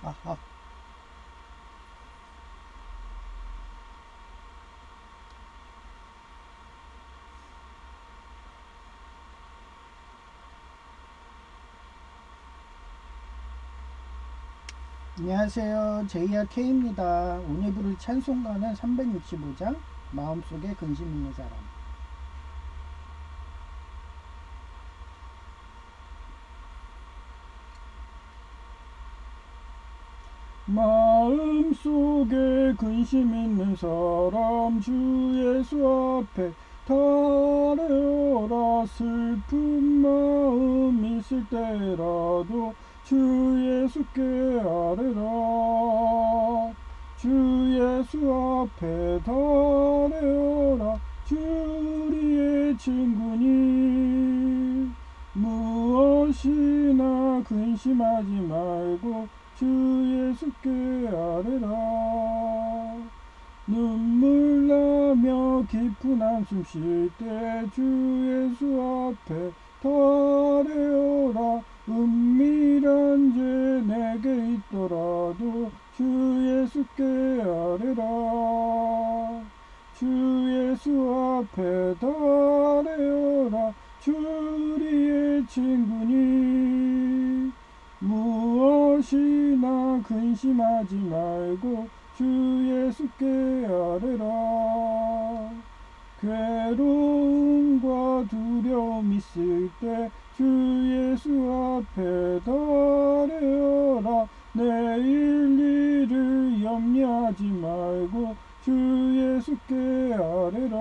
아하. 안녕하세요. JRK입니다. 오늘 부를 찬송가는 365장 마음속에 근심 있는 사람. 마음속에 근심 있는 사람 주 예수 앞에 달려라. 슬픈 마음 있을 때라도 주 예수께 아뢰라. 주 예수 앞에 달려라. 주 우리의 친구니 무엇이나 근심하지 말고 주 예수께 아뢰라. 눈물 나며 깊은 한숨 쉴 때 주 예수 앞에 달려라. 은밀한 죄 내게 있더라도 주 예수께 아뢰라. 주 예수 앞에 달려라. 주 우리의 친구니 무엇이나 근심하지 말고 주 예수께 아뢰라. 괴로움과 두려움 있을 때 주 예수 앞에 달려라. 내일 일을 염려하지 말고 주 예수께 아뢰라.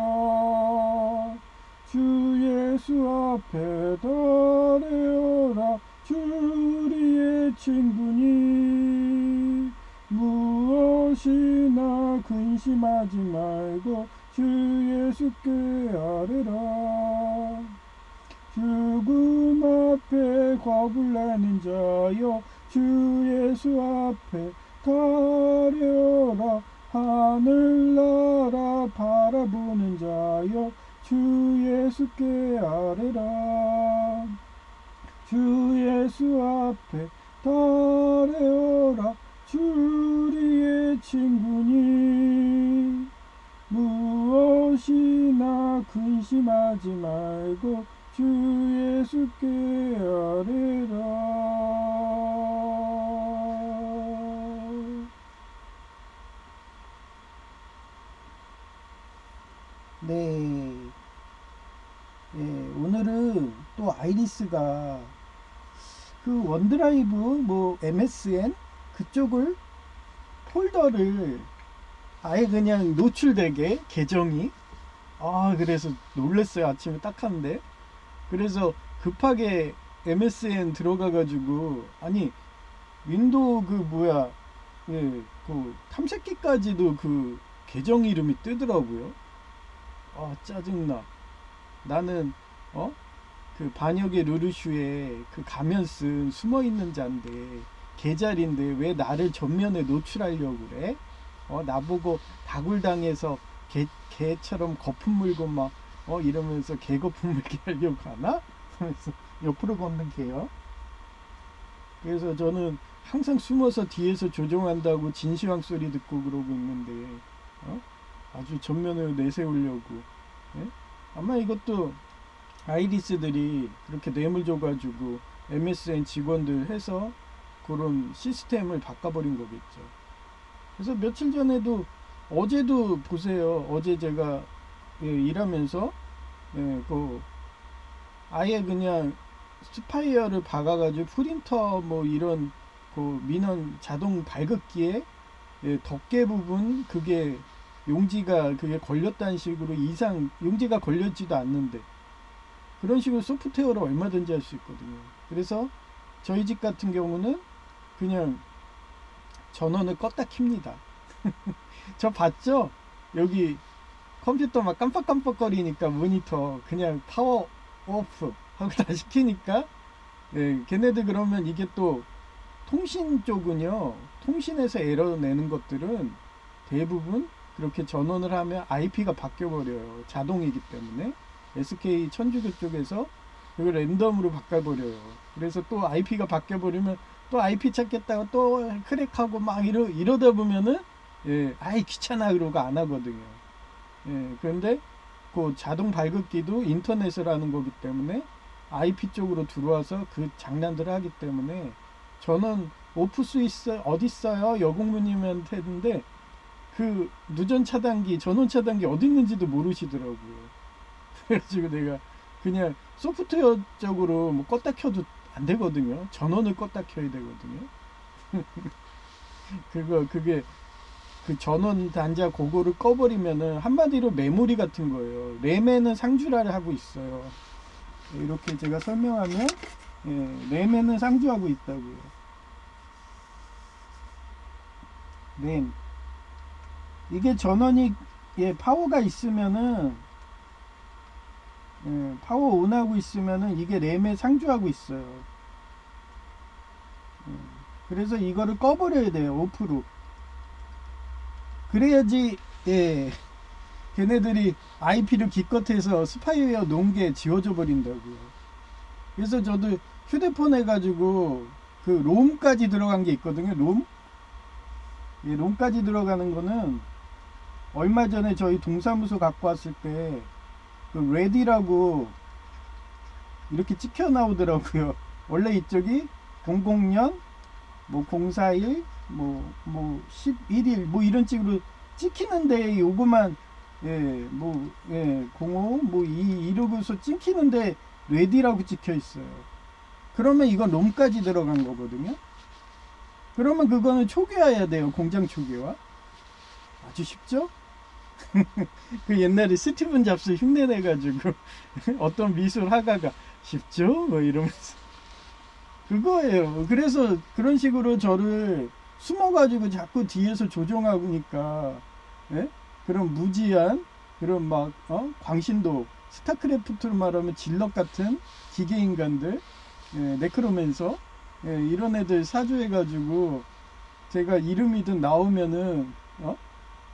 주 예수 앞에 달려라. 주 우리의 친구니 무엇이나 근심하지 말고 주 예수께 아뢰라. 죽음 앞에 겁을 내는 자여 주 예수 앞에 달려라. 하늘나라 바라보는 자여 주 예수께 아뢰라. 주 예수 앞에 달려라. 주 우리의 친구니 무엇이나 근심하지 말고 주 예수께 아뢰라. 네, 오늘은 또 아이리스가 그 원드라이브 뭐 MSN 그쪽을 폴더를 아예 그냥 노출되게 계정이 그래서 놀랬어요. 아침에 딱 하는데 그래서 급하게 MSN 들어가가지고 아니 윈도우 그 뭐야 그 탐색기까지도 그 계정 이름이 뜨더라고요. 짜증나. 나는 그 반역의 루루슈에 그 가면 쓴 숨어있는 자인데 개자리인데 왜 나를 전면에 노출하려고 그래? 나보고 다굴당해서 개처럼 거품 물고 막 이러면서 개거품 물게 하려고 하나? 그래서 옆으로 걷는 개요. 그래서 저는 항상 숨어서 뒤에서 조종한다고 진시황 소리 듣고 그러고 있는데 어? 아주 전면으로 내세우려고. 예? 아마 이것도 아이리스들이 그렇게 뇌물 줘가지고 MSN 직원들 해서 그런 시스템을 바꿔버린 거겠죠. 그래서 며칠 전에도 어제도 보세요. 어제 제가 일하면서 그 아예 그냥 스파이어를 박아가지고 프린터 뭐 이런 그 민원 자동 발급기에 덮개 부분 그게 용지가 그게 걸렸다는 식으로 이상 용지가 걸렸지도 않는데 그런 식으로 소프트웨어를 얼마든지 할 수 있거든요. 그래서 저희 집 같은 경우는 그냥 전원을 껐다 킵니다. 저 봤죠? 여기 컴퓨터 막 깜빡깜빡거리니까 모니터 그냥 파워 오프 하고 다시 켜니까 걔네들 그러면 이게 또 통신 쪽은요. 통신에서 에러 내는 것들은 대부분 그렇게 전원을 하면 IP가 바뀌어 버려요. 자동이기 때문에 SK 천주교 쪽에서 그걸 랜덤으로 바꿔버려요. 그래서 또 IP가 바뀌어버리면 또 IP 찾겠다고 또 크랙하고 막 이러다 보면은 예, 아이 귀찮아 그러고 안 하거든요. 예, 그런데 그 자동 발급기도 인터넷을 하는 거기 때문에 IP 쪽으로 들어와서 그 장난들을 하기 때문에 저는 오프스 있어 어디 있어요? 여공무님한테 했는데 그 누전 차단기, 전원 차단기 어디 있는지도 모르시더라고요. 그래가지고 내가 그냥 소프트웨어적으로 뭐 껐다 켜도 안 되거든요. 전원을 껐다 켜야 되거든요. 그게 그 전원 단자 그거를 꺼버리면은 한마디로 메모리 같은 거예요. 램에는 상주를 하고 있어요. 이렇게 제가 설명하면 예, 램에는 상주하고 있다고요. 램. 이게 전원이 예, 파워가 있으면은 예, 파워 온하고 있으면은 이게 램에 상주하고 있어요. 예, 그래서 이거를 꺼버려야 돼요. 오프로. 그래야지 예, 걔네들이 IP를 기껏해서 스파이웨어 놓은 게 지워져 버린다고요. 그래서 저도 휴대폰 해가지고 그 롬까지 들어간 게 있거든요. 롬? 예, 롬까지 들어가는 거는 얼마 전에 저희 동사무소 갖고 왔을 때 그 레디라고 이렇게 찍혀 나오더라고요. 원래 이쪽이 00년 뭐 041 뭐 11일 뭐 이런 식으로 찍히는데 요거만 예, 05 뭐 2 이러고서 찍히는데 레디라고 찍혀 있어요. 그러면 이건 롬까지 들어간 거거든요. 그러면 그거는 초기화해야 돼요. 공장 초기화. 아주 쉽죠? 그 옛날에 스티븐 잡스 흉내내가지고 어떤 미술 화가가 쉽죠? 뭐 이러면서 그거예요. 그래서 그런 식으로 저를 숨어가지고 자꾸 뒤에서 조종하니까 예? 그런 무지한 그런 막 광신도 스타크래프트로 말하면 질럿 같은 기계인간들 예, 네크로맨서 예, 이런 애들 사주해가지고 제가 이름이든 나오면은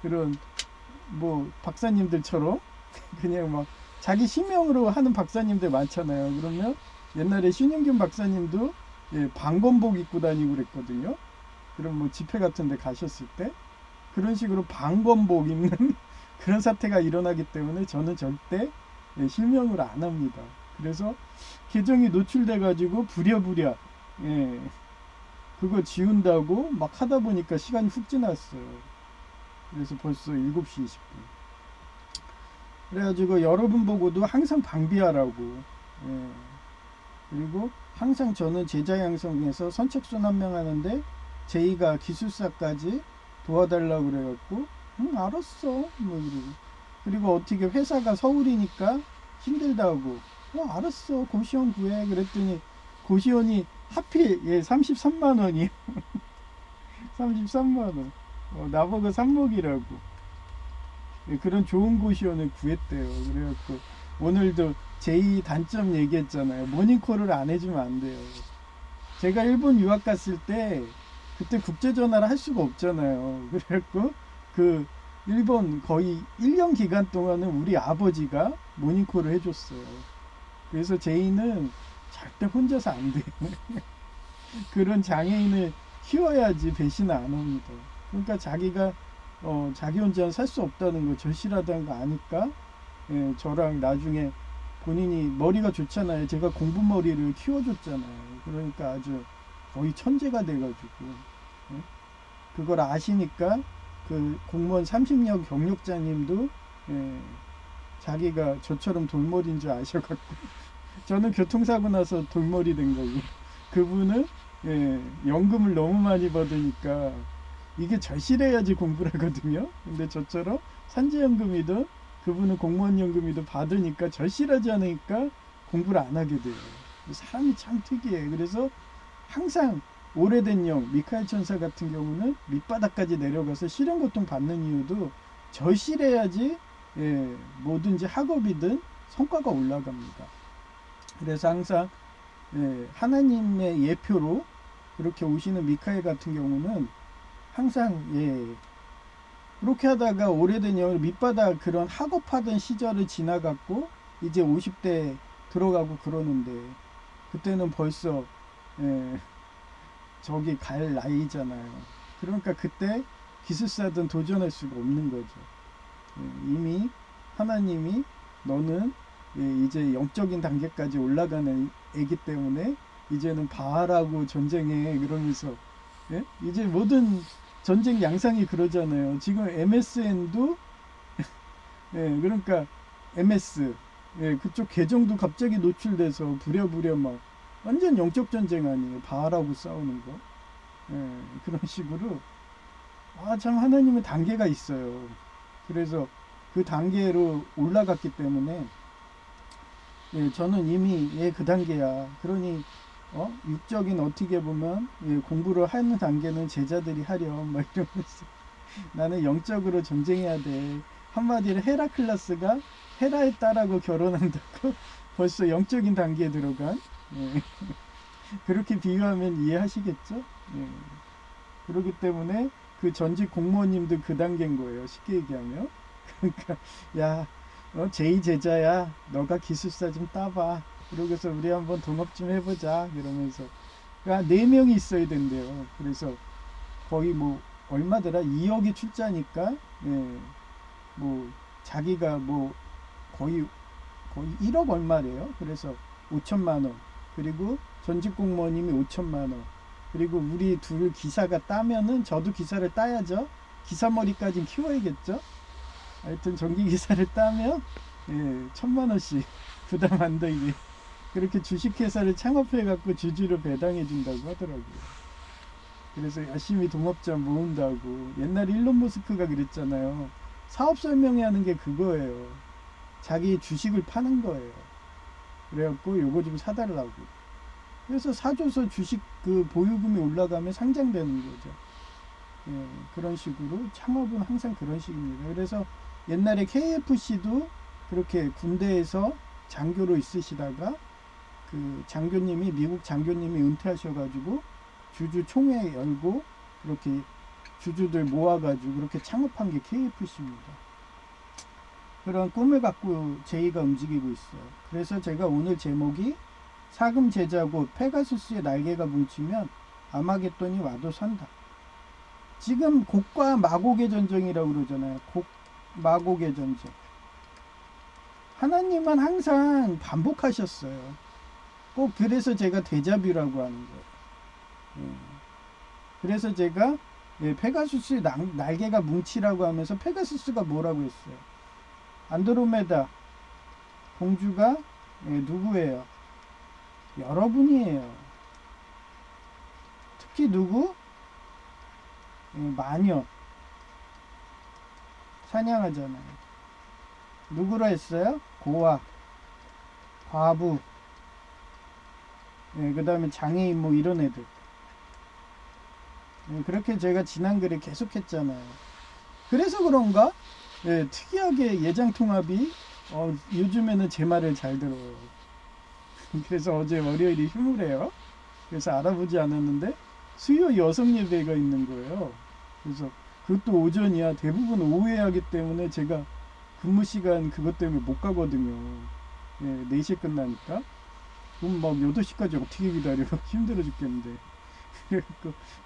그런 뭐 박사님들처럼 그냥 막 자기 실명으로 하는 박사님들 많잖아요. 그러면 옛날에 신윤균 박사님도 예, 방검복 입고 다니고 그랬거든요. 그럼 뭐 집회 같은 데 가셨을 때 그런 식으로 방검복 입는 그런 사태가 일어나기 때문에 저는 절대 예, 실명을 안 합니다. 그래서 계정이 노출돼 가지고 부랴부랴 예, 그거 지운다고 막 하다 보니까 시간이 훅 지났어요. 그래서 벌써 7시 20분. 그래가지고 여러분 보고도 항상 방비하라고. 예. 그리고 항상 저는 제자 양성에서 선착순 한 명 하는데 제이가 기술사까지 도와달라고 그래갖고 알았어 뭐 이러고. 그리고 어떻게 회사가 서울이니까 힘들다고 알았어 고시원 구해 그랬더니 고시원이 하필 예 33만 원이에요. 33만 원. 나보고 삽목이라고. 예, 그런 좋은 고시원을 구했대요. 그래갖고 오늘도 제2 단점 얘기했잖아요. 모닝콜을 안 해주면 안 돼요. 제가 일본 유학 갔을 때 그때 국제전화를 할 수가 없잖아요. 그래갖고 그 일본 거의 1년 기간 동안은 우리 아버지가 모닝콜을 해줬어요. 그래서 제이는 절대 혼자서 안 돼요. 그런 장애인을 키워야지 배신을 안 합니다. 그러니까 자기가 자기 혼자 살 수 없다는 거 절실하다는 거 아니까 예, 저랑 나중에 본인이 머리가 좋잖아요. 제가 공부머리를 키워줬잖아요. 그러니까 아주 거의 천재가 돼가지고 예? 그걸 아시니까 그 공무원 30년 경력자님도 예, 자기가 저처럼 돌머리인 줄 아셔갖고 저는 교통사고 나서 돌머리 된 거고 그분은 예, 연금을 너무 많이 받으니까 이게 절실해야지 공부를 하거든요. 근데 저처럼 산재연금이든 그분은 공무원연금이든 받으니까 절실하지 않으니까 공부를 안 하게 돼요. 사람이 참 특이해. 그래서 항상 오래된 영, 미카엘 천사 같은 경우는 밑바닥까지 내려가서 실형고통 받는 이유도 절실해야지 예, 뭐든지 학업이든 성과가 올라갑니다. 그래서 항상 예, 하나님의 예표로 그렇게 오시는 미카엘 같은 경우는 항상 예 그렇게 하다가 오래된 영을 밑바닥 그런 학업하던 시절을 지나갔고 이제 50대 들어가고 그러는데 그때는 벌써 예, 저기 갈 나이잖아요. 그러니까 그때 기술사든 도전할 수가 없는 거죠. 예, 이미 하나님이 너는 이제 영적인 단계까지 올라가는 애기 때문에 이제는 바알하고 전쟁해 그러면서 예? 이제 모든 전쟁 양상이 그러잖아요. 지금 MSN도 예, 그러니까 MS 예, 그쪽 계정도 갑자기 노출돼서 부랴부랴 막 완전 영적 전쟁 아니에요. 바알하고 싸우는 거. 예, 그런 식으로 참 하나님의 단계가 있어요. 그래서 그 단계로 올라갔기 때문에 예, 저는 이미 그 단계야. 그러니 육적인 어떻게 보면 공부를 하는 단계는 제자들이 하렴 막 이러면서 나는 영적으로 전쟁해야 돼. 한마디로 헤라클라스가 헤라의 딸하고 결혼한다고 벌써 영적인 단계에 들어간 예. 그렇게 비유하면 이해하시겠죠? 예. 그렇기 때문에 그 전직 공무원님도 그 단계인 거예요. 쉽게 얘기하면. 그러니까 야 제2 제자야 너가 기술사 좀 따봐. 그러고서 우리 한번 동업 좀 해보자. 그러면서 그러니까 4명이 있어야 된대요. 그래서 거의 뭐 얼마더라 2억이 출자니까 예, 뭐 자기가 뭐 거의 1억 얼마래요. 그래서 5천만 원 그리고 전직 공무원님이 5천만 원 그리고 우리 둘 기사가 따면은 저도 기사를 따야죠. 기사 머리까지 키워야겠죠. 하여튼 전기 기사를 따면 1,000만 원씩 부담 안 되게 그렇게 주식회사를 창업해 갖고 주주로 배당해 준다고 하더라고요. 그래서 열심히 동업자 모은다고. 옛날에 일론 머스크가 그랬잖아요. 사업 설명회 하는 게 그거예요. 자기 주식을 파는 거예요. 그래갖고 요거 좀 사달라고. 그래서 사줘서 주식 그 보유금이 올라가면 상장되는 거죠. 예, 그런 식으로 창업은 항상 그런 식입니다. 그래서 옛날에 KFC도 그렇게 군대에서 장교로 있으시다가 그 장교님이 미국 장교님이 은퇴하셔가지고 주주 총회 열고 그렇게 주주들 모아가지고 그렇게 창업한 게 KFC입니다. 그런 꿈을 갖고 제이가 움직이고 있어요. 그래서 제가 오늘 제목이 사금 제자고 페가수스의 날개가 뭉치면 아마겟돈이 와도 산다. 지금 곡과 마곡의 전쟁이라고 그러잖아요. 곡 마곡의 전쟁. 하나님은 항상 반복하셨어요. 꼭 그래서 제가 데자뷰라고 하는 거예요. 그래서 제가 페가수스의 날개가 뭉치라고 하면서 페가수스가 뭐라고 했어요? 안드로메다 공주가 누구예요? 여러분이에요. 특히 누구? 마녀 사냥하잖아요. 누구라 했어요? 고아, 과부, 그 다음에 장애인 뭐 이런 애들. 그렇게 제가 지난 글에 계속 했잖아요. 그래서 그런가? 특이하게 예장통합이 요즘에는 제 말을 잘 들어요. 그래서 어제 월요일이 휴무래요. 그래서 알아보지 않았는데 수요 여성 예배가 있는 거예요. 그래서 그것도 오전이야. 대부분 오후에 하기 때문에 제가 근무 시간 그것 때문에 못 가거든요. 4시에 끝나니까. 그럼 막 8시까지 어떻게 기다려. 힘들어 죽겠는데. 그래서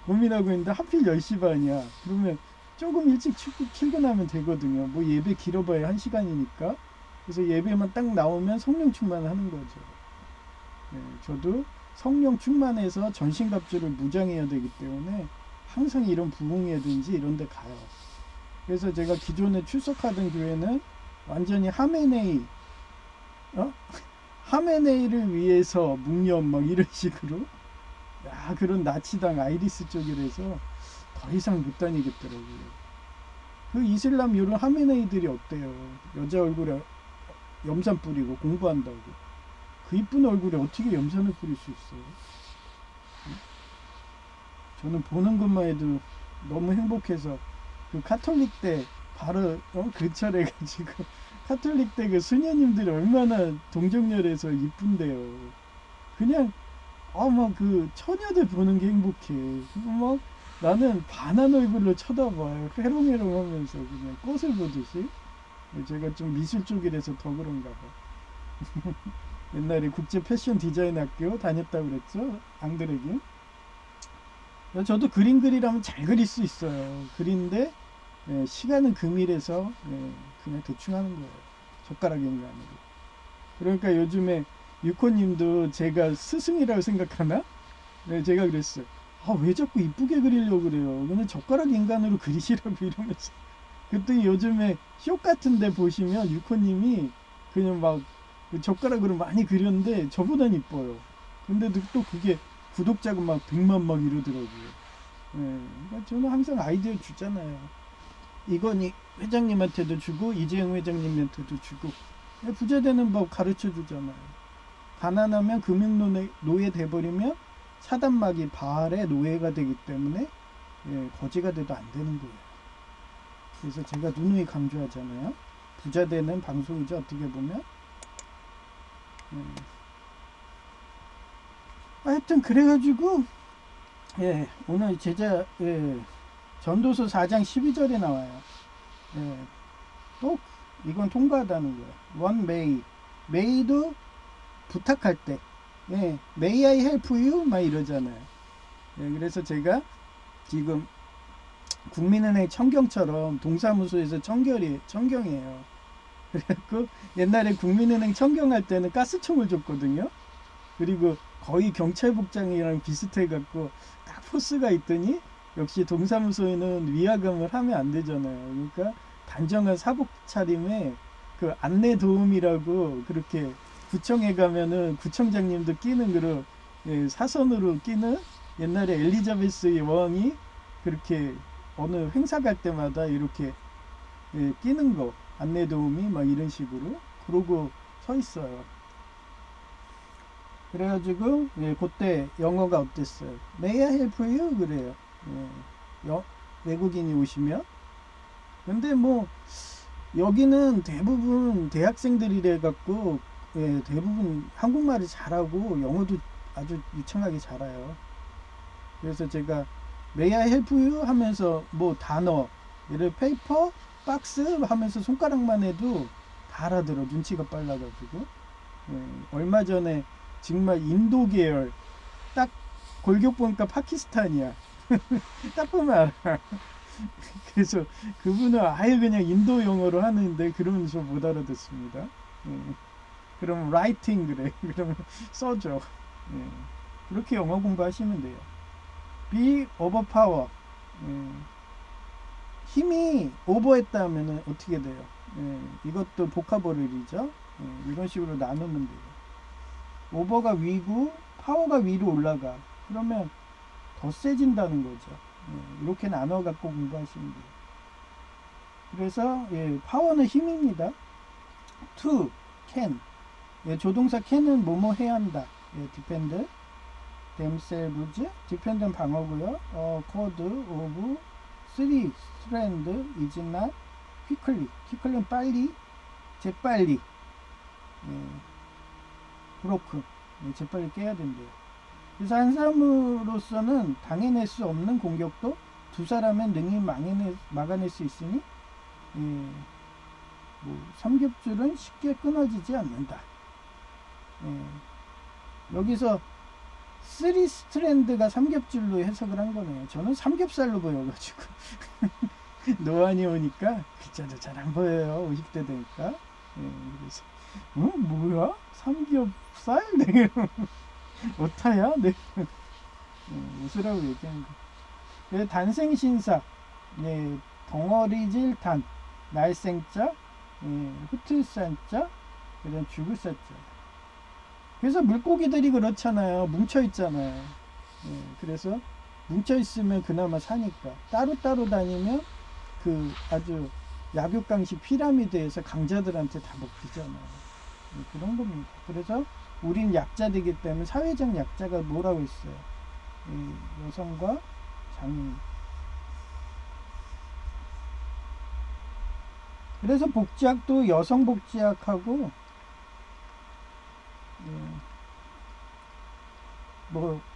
고민하고 있는데 하필 10시 반이야. 그러면 조금 일찍 출근하면 되거든요. 뭐 예배 길어봐야 1시간이니까. 그래서 예배만 딱 나오면 성령 충만하는 거죠. 저도 성령 충만해서 전신갑주를 무장해야 되기 때문에 항상 이런 부흥회든지 이런 데 가요. 그래서 제가 기존에 출석하던 교회는 완전히 하메네이 하메네이를 위해서 묵념 막 이런 식으로 그런 나치당 아이리스 쪽이라서 더 이상 못 다니겠더라고요. 그 이슬람 요런 하메네이들이 어때요? 여자 얼굴에 염산 뿌리고 공부한다고. 그 이쁜 얼굴에 어떻게 염산을 뿌릴 수 있어요? 저는 보는 것만 해도 너무 행복해서 그 카톨릭 때 바로 근처래가지고 카톨릭 때 그 수녀님들이 얼마나 동정열해서 이쁜데요. 그냥 막 그 처녀들 보는 게 행복해. 막 나는 반한 얼굴로 쳐다봐요. 해롱해롱 하면서 그냥 꽃을 보듯이. 제가 좀 미술 쪽이라서 더 그런가 봐. 옛날에 국제 패션 디자인 학교 다녔다고 그랬죠. 앙드레긴. 저도 그림 그리라면 잘 그릴 수 있어요. 그린데 시간은 금일해서 그냥 대충 하는 거예요. 젓가락 인간으로. 그러니까 요즘에 유코님도 제가 스승이라고 생각하나? 네, 제가 그랬어요. 아, 왜 자꾸 이쁘게 그리려고 그래요? 그냥 젓가락 인간으로 그리시라고 이러면서. 그랬더니 요즘에 쇼 같은데 보시면 유코님이 그냥 막 젓가락으로 많이 그렸는데 저보단 이뻐요. 근데도 또 그게 구독자가 막 100만 막 이러더라고요. 그러니까 저는 항상 아이디어 주잖아요. 이건희 회장님한테도 주고 이재용 회장님한테도 주고 부자 되는 법 가르쳐 주잖아요. 가난하면 금융노예 돼버리면 사단막이 바알의 노예가 되기 때문에 거지가 돼도 안 되는 거예요. 그래서 제가 누누이 강조하잖아요. 부자 되는 방송이죠. 어떻게 보면. 하여튼 그래가지고 오늘 제자 전도서 4장 12절에 나와요. 또 이건 통과하다는 거예요. One may도 부탁할 때 may I help you? 막 이러잖아요. 그래서 제가 지금 국민은행 청경처럼 동사무소에서 청경이에요. 그래갖고 옛날에 국민은행 청경할 때는 가스총을 줬거든요. 그리고 거의 경찰복장이랑 비슷해갖고 딱 포스가 있더니 역시 동사무소에는 위화감을 하면 안 되잖아요. 그러니까 단정한 사복 차림에 그 안내 도움이라고 그렇게 구청에 가면은 구청장님도 끼는 그런 사선으로 끼는 옛날에 엘리자베스 왕이 그렇게 어느 행사 갈 때마다 이렇게 끼는 거 안내 도움이 막 이런 식으로 그러고 서 있어요. 그래가지고 그때 영어가 어땠어요? May I help you? 그래요. 외국인이 오시면. 근데 뭐 여기는 대부분 대학생들이래 갖고 대부분 한국말을 잘하고 영어도 아주 유창하게 잘해요. 그래서 제가 May I help you? 하면서 뭐 단어 예를 페이퍼, 박스 하면서 손가락만 해도 다 알아들어. 눈치가 빨라가지고. 얼마 전에 정말 인도 계열 딱 골격 보니까 파키스탄이야. 딱 보면 알아. 그래서 그분은 아예 그냥 인도 영어로 하는데 그러면서 못 알아듣습니다. 그럼 라이팅 그래. 그러면 써줘. 그렇게 영어 공부하시면 돼요. be overpower. 힘이 오버했다면 어떻게 돼요? 이것도 보카버리죠. 이런 식으로 나누면 돼요. 오버가 위고 파워가 위로 올라가. 그러면 더 세진다는 거죠. 이렇게 나눠 갖고 공부하시면 돼요. 그래서 파워는 힘입니다. to, can. 조동사 can은 뭐뭐 해야 한다. depend, themselves, depend는 방어고요. code of, three, strand, is not, quickly. quickly는 빨리, 재빨리. 브로크. 재빨리 깨야 된대요. 그래서 한 사람으로서는 당해낼 수 없는 공격도 두 사람은 능히 막아낼 수 있으니 삼겹줄은 쉽게 끊어지지 않는다. 여기서 쓰리 스트랜드가 삼겹줄로 해석을 한 거네요. 저는 삼겹살로 보여가지고 노안이 오니까 글자도 잘 안 보여요. 50대 되니까. 그래서 뭐야? 삼겹살? 네. 오타야? 네. 웃으라고 얘기한 거. 단생신사, 덩어리질 단, 날생자, 흩을산자, 그다음 죽을산자. 그래서 물고기들이 그렇잖아요. 뭉쳐 있잖아요. 그래서 뭉쳐 있으면 그나마 사니까. 따로따로 다니면 그 아주 약육강식 피라미드에서 강자들한테 다 먹히잖아요. 그런 겁니다. 그래서 우린 약자되기 때문에 사회적 약자가 뭐라고 했어요? 여성과 장애인. 그래서 복지학도 여성 복지학하고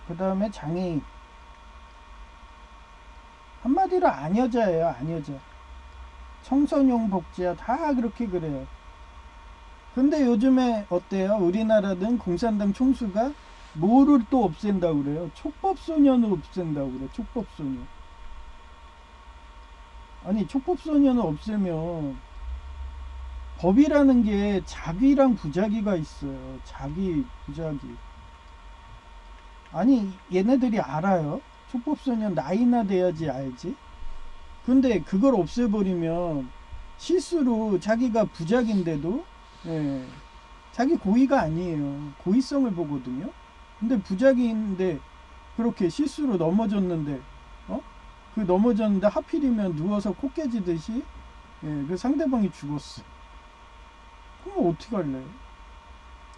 그 다음에 장애인. 한마디로 안여자예요. 안여자. 청소년 복지학 다 그렇게 그래요. 근데 요즘에 어때요? 우리나라는 공산당 총수가 뭐를 또 없앤다고 그래요? 촉법소년을 없앤다고 그래요. 촉법소년. 아니 촉법소년을 없애면 법이라는 게 자기랑 부자기가 있어요. 자기, 부자기. 아니 얘네들이 알아요. 촉법소년 나이나 돼야지 알지. 근데 그걸 없애버리면 실수로 자기가 부작인데도 예, 자기 고의가 아니에요. 고의성을 보거든요. 근데 부작인데 그렇게 실수로 넘어졌는데 어? 그 넘어졌는데 하필이면 누워서 코 깨지듯이 그 상대방이 죽었어. 그럼 어떻게 할래?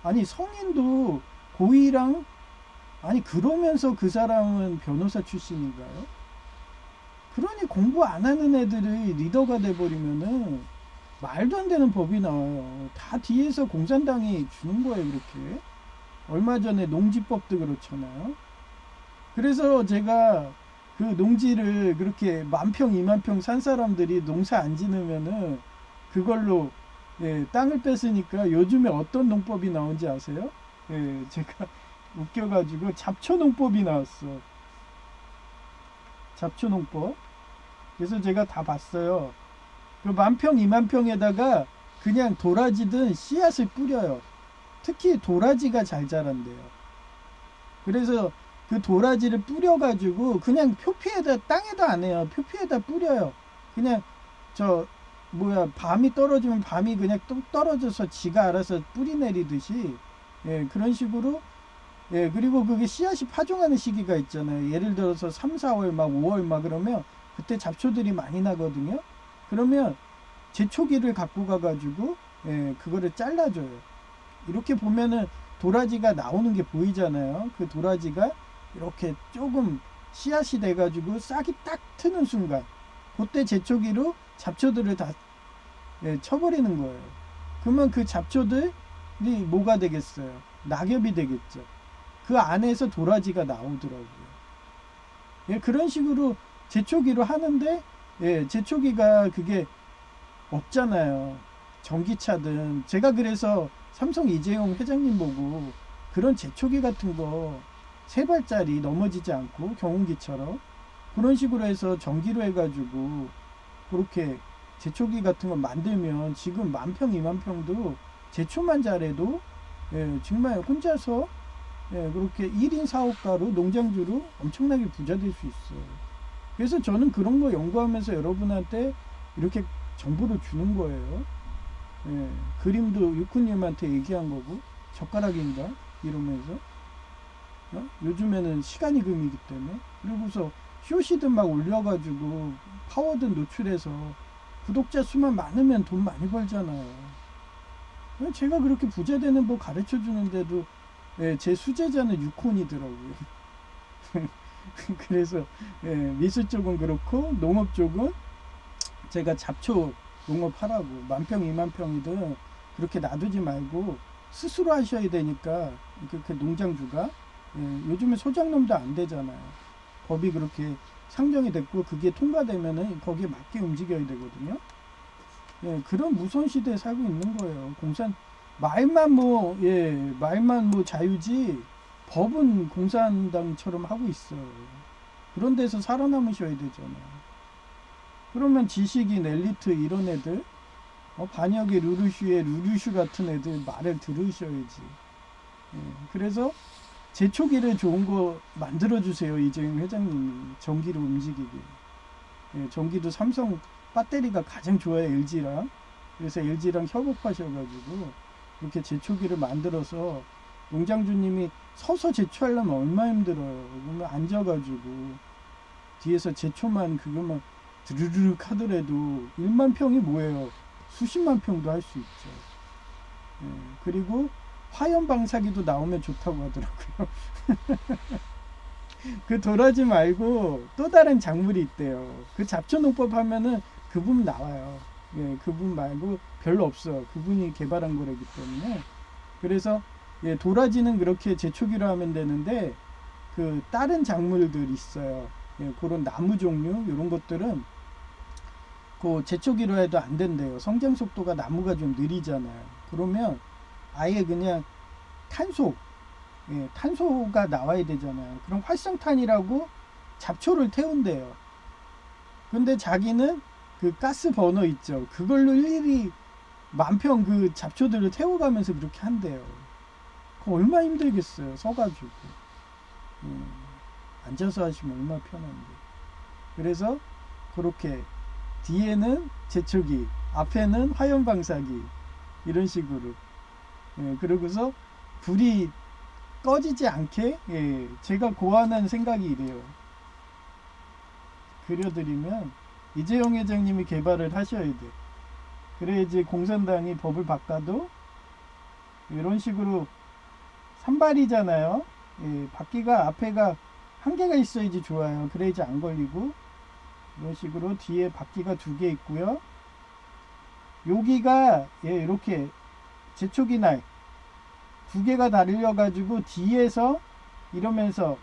아니 성인도 고의랑 아니 그러면서 그 사람은 변호사 출신인가요? 그러니 공부 안 하는 애들이 리더가 돼버리면은 말도 안 되는 법이 나와요. 다 뒤에서 공산당이 주는 거예요, 그렇게. 얼마 전에 농지법도 그렇잖아요. 그래서 제가 그 농지를 그렇게 만평, 이만평 산 사람들이 농사 안 지으면은 그걸로 땅을 뺐으니까 요즘에 어떤 농법이 나온지 아세요? 제가 웃겨가지고 잡초농법이 나왔어. 잡초농법. 그래서 제가 다 봤어요. 그 만평, 이만평에다가 그냥 도라지든 씨앗을 뿌려요. 특히 도라지가 잘 자란대요. 그래서 그 도라지를 뿌려가지고 그냥 표피에다 땅에다 안 해요. 표피에다 뿌려요. 그냥 저 뭐야 밤이 떨어지면 밤이 그냥 뚝 떨어져서 지가 알아서 뿌리 내리듯이 그런 식으로 그리고 그게 씨앗이 파종하는 시기가 있잖아요. 예를 들어서 3, 4월 막 5월 막 그러면 그때 잡초들이 많이 나거든요. 그러면 제초기를 갖고 가가지고 그거를 잘라줘요. 이렇게 보면은 도라지가 나오는 게 보이잖아요. 그 도라지가 이렇게 조금 씨앗이 돼가지고 싹이 딱 트는 순간 그때 제초기로 잡초들을 다 쳐버리는 거예요. 그러면 그 잡초들이 뭐가 되겠어요? 낙엽이 되겠죠. 그 안에서 도라지가 나오더라고요. 그런 식으로 제초기로 하는데 제초기가 그게 없잖아요. 전기차든 제가 그래서 삼성 이재용 회장님 보고 그런 제초기 같은 거 세 발짜리 넘어지지 않고 경운기처럼 그런 식으로 해서 전기로 해가지고 그렇게 제초기 같은 거 만들면 지금 만평, 이만평도 제초만 잘해도 정말 혼자서 그렇게 1인 사업가로 농장주로 엄청나게 부자 될 수 있어요. 그래서 저는 그런 거 연구하면서 여러분한테 이렇게 정보를 주는 거예요. 그림도 유쿠님한테 얘기한 거고 젓가락인가 이러면서 요즘에는 시간이 금이기 때문에 그리고서 쇼시든 막 올려가지고 파워든 노출해서 구독자 수만 많으면 돈 많이 벌잖아요. 제가 그렇게 부자 되는 법 가르쳐 주는데도 제 수제자는 유콘이더라고요. 그래서 미술 쪽은 그렇고 농업 쪽은 제가 잡초 농업하라고 만평, 이만평이든 그렇게 놔두지 말고 스스로 하셔야 되니까 그 농장주가 요즘에 소장농도 안 되잖아요. 법이 그렇게 상정이 됐고 그게 통과되면은 거기에 맞게 움직여야 되거든요. 그런 무서운 시대에 살고 있는 거예요. 말만 뭐 자유지 법은 공산당처럼 하고 있어요. 그런 데서 살아남으셔야 되잖아요. 그러면 지식인, 엘리트 이런 애들 반역의 루루슈의 루루슈 같은 애들 말을 들으셔야지. 그래서 제초기를 좋은 거 만들어주세요. 이재용 회장님이 전기로 움직이게. 전기도 삼성 배터리가 가장 좋아요. LG랑. 그래서 LG랑 협업하셔가지고 이렇게 제초기를 만들어서 농장주님이 서서 제초하려면 얼마나 힘들어요. 그러면 앉아가지고 뒤에서 제초만 그것만 드르륵 하더라도 1만 평이 뭐예요? 수십만 평도 할 수 있죠. 그리고 화염 방사기도 나오면 좋다고 하더라고요. 그 도라지 말고 또 다른 작물이 있대요. 그 잡초농법 하면은 그분 나와요. 그분 말고 별로 없어요. 그분이 개발한 거라기 때문에. 그래서 도라지는 그렇게 제초기로 하면 되는데 그 다른 작물들 있어요. 그런 나무 종류 이런 것들은 그 제초기로 해도 안 된대요. 성장 속도가 나무가 좀 느리잖아요. 그러면 아예 그냥 탄소, 탄소가 나와야 되잖아요. 그럼 활성탄이라고 잡초를 태운대요. 근데 자기는 그 가스 버너 있죠. 그걸로 일일이 만평 그 잡초들을 태워가면서 그렇게 한대요. 그거 얼마나 힘들겠어요. 서가지고. 앉아서 하시면 얼마나 편한데. 그래서 그렇게 뒤에는 제초기, 앞에는 화염방사기, 이런 식으로. 그러고서 불이 꺼지지 않게, 제가 고안한 생각이 이래요. 그려드리면 이재용 회장님이 개발을 하셔야 돼. 그래야지 공산당이 법을 바꿔도 이런 식으로 산발이잖아요. 바퀴가 앞에가 한 개가 있어야지 좋아요. 그래야지 안 걸리고. 이런 식으로 뒤에 바퀴가 2개 있고요. 여기가 이렇게 제초기 날 2개가 달려 가지고 뒤에서 이러면서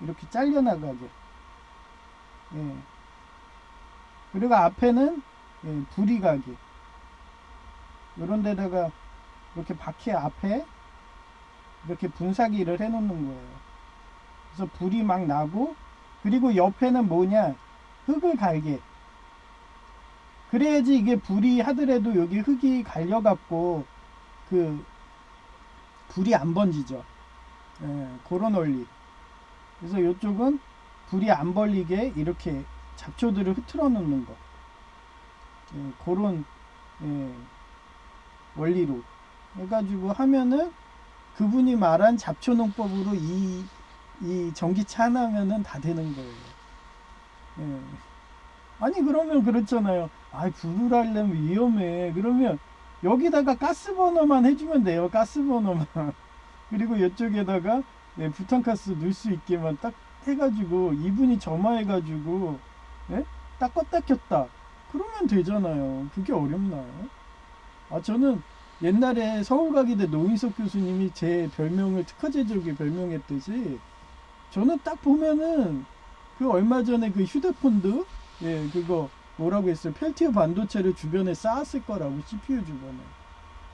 이렇게 잘려나가게. 그리고 앞에는 불이 가게. 이런 데다가 이렇게 바퀴 앞에 이렇게 분사기를 해 놓는 거예요. 그래서 불이 막 나고, 그리고 옆에는 뭐냐, 흙을 갈게. 그래야지 이게 불이 하더라도 여기 흙이 갈려 갖고 그 불이 안 번지죠. 그런 원리. 그래서 이쪽은 불이 안 벌리게 이렇게 잡초들을 흐트러 놓는 거. 그런 원리로 해가지고 하면은 그분이 말한 잡초 농법으로 이 전기차 하나면은 다 되는 거예요. 아니 그러면 그렇잖아요. 불을 하려면 위험해. 그러면 여기다가 가스버너만 해주면 돼요. 가스버너만. 그리고 이쪽에다가 부탄가스 넣을 수 있게만 딱 해가지고 이분이 점화해가지고 딱 껐다 켰다. 그러면 되잖아요. 그게 어렵나요? 저는 옛날에 서울과기대 노인석 교수님이 제 별명을 특화제조기 별명했듯이, 저는 딱 보면은 그 얼마 전에 그 휴대폰도 그거 뭐라고 했어요? 펠티어 반도체를 주변에 쌓았을 거라고, CPU 주변에.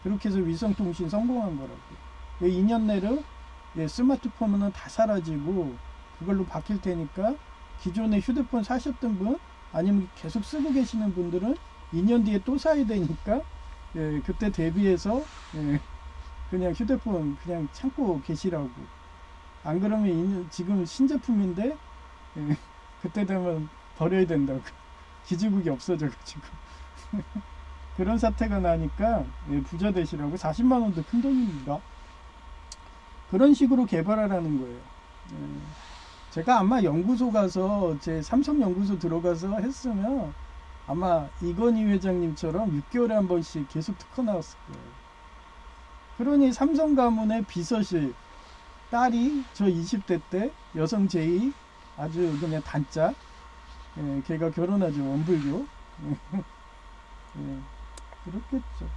그렇게 해서 위성통신 성공한 거라고. 2년 내로 스마트폰은 다 사라지고 그걸로 바뀔 테니까 기존에 휴대폰 사셨던 분, 아니면 계속 쓰고 계시는 분들은 2년 뒤에 또 사야 되니까 그때 대비해서 그냥 휴대폰 그냥 참고 계시라고. 안 그러면 지금 신제품인데 그때 되면 버려야 된다고. 기지국이 없어져가지고. 그런 사태가 나니까 부자 되시라고. 40만 원도 큰 돈입니다. 그런 식으로 개발하라는 거예요. 제가 아마 연구소 가서, 제 삼성 연구소 들어가서 했으면 아마 이건희 회장님처럼 6개월에 한 번씩 계속 특허 나왔을 거예요. 그러니 삼성 가문의 비서실 딸이 저 20대 때 여성 제2 아주 그냥 단짝, 걔가 결혼하죠. 원불교. 그렇겠죠.